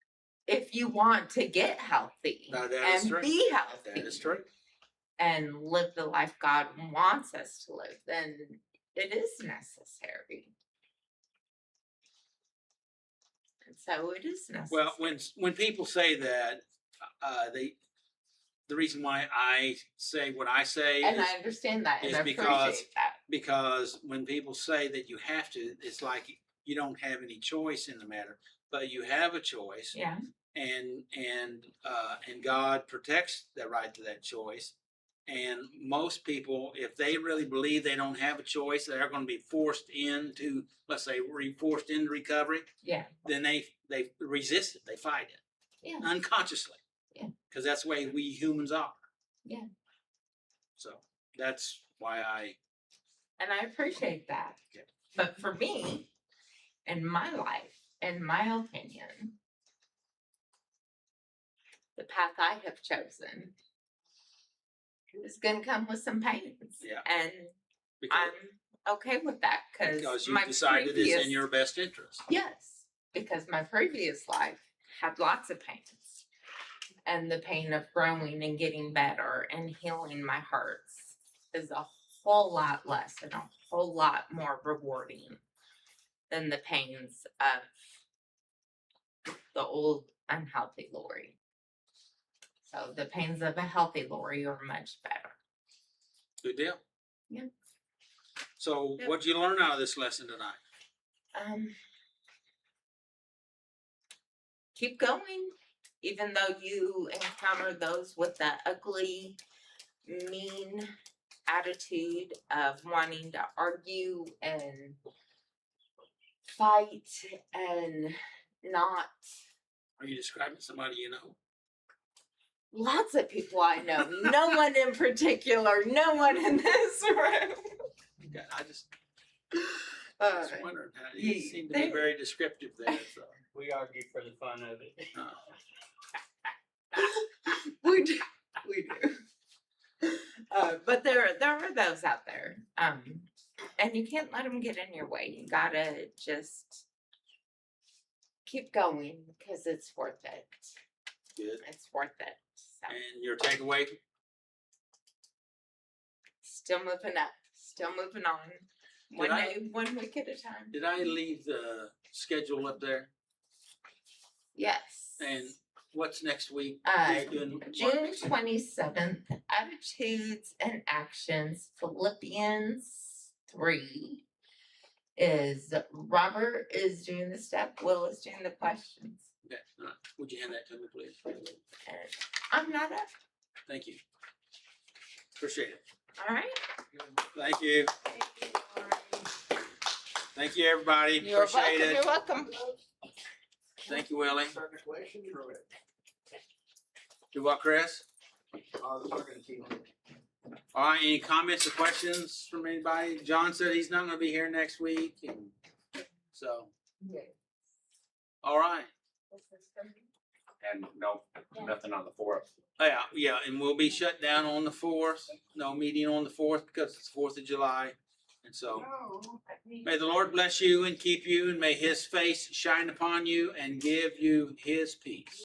if you want to get healthy Now, that is and true. be healthy That is true. and live the life God wants us to live, then it is necessary. And so it is necessary. Well, when people say that, the reason why I say what I say and is I understand that and is I because- appreciate that. because when people say that you have to, it's like you don't have any choice in the matter, but you have a choice. Yeah. And God protects the right to that choice. And most people, if they really believe they don't have a choice, they're going to be forced into, let's say, forced into recovery. Yeah. Then they resist it, they fight it. Yeah. Unconsciously. Yeah. Because that's the way we humans are. Yeah. So that's why And I appreciate that. Yeah. But for me, in my life, in my opinion, the path I have chosen is going to come with some pains. Yeah. And because I'm okay with that you my decided previous, it's in your best interest. Yes, because my previous life had lots of pains. And the pain of growing and getting better and healing my hurts is a whole lot less and a whole lot more rewarding than the pains of the old unhealthy Lori. So the pains of a healthy Lori are much better. Good deal. Yeah. So Yep. what'd you learn out of this lesson tonight? Keep going, even though you encounter those with the ugly, mean attitude of wanting to argue and fight and not. Are you describing somebody you know? Lots of people I know, no one in particular, no one in this room. Okay, I just Uh, was wondering how you seem to be they- very descriptive there. So. We argue for the fun of it. we do. But there are those out there, and you can't let them get in your way. You gotta just keep going because it's worth it. Good. It's worth it. So, And your takeaway? still moving up, still moving on. One day, 1 week at a time. Did I leave the schedule up there? Yes. And what's next week? Who's doing what June next week? 27th, Attitudes and Actions, Philippians 3 is Robert is doing the step, Will is doing the questions. Okay. All right. Would you hand that to me, please? And I'm not up. Thank you. Appreciate it. All right. Thank you. Thank you, everybody. You're Appreciate welcome. it. You're welcome. Thank you, Willie. Circulation through it. Do what, Chris? The circulation. All right, any comments or questions from anybody? John said he's not gonna be here next week, and so, all right. And no, nothing on the 4th. Yeah, and we'll be shut down on the 4th. No meeting on the 4th because it's 4th of July. And so, may the Lord bless you and keep you, and may his face shine upon you and give you his peace.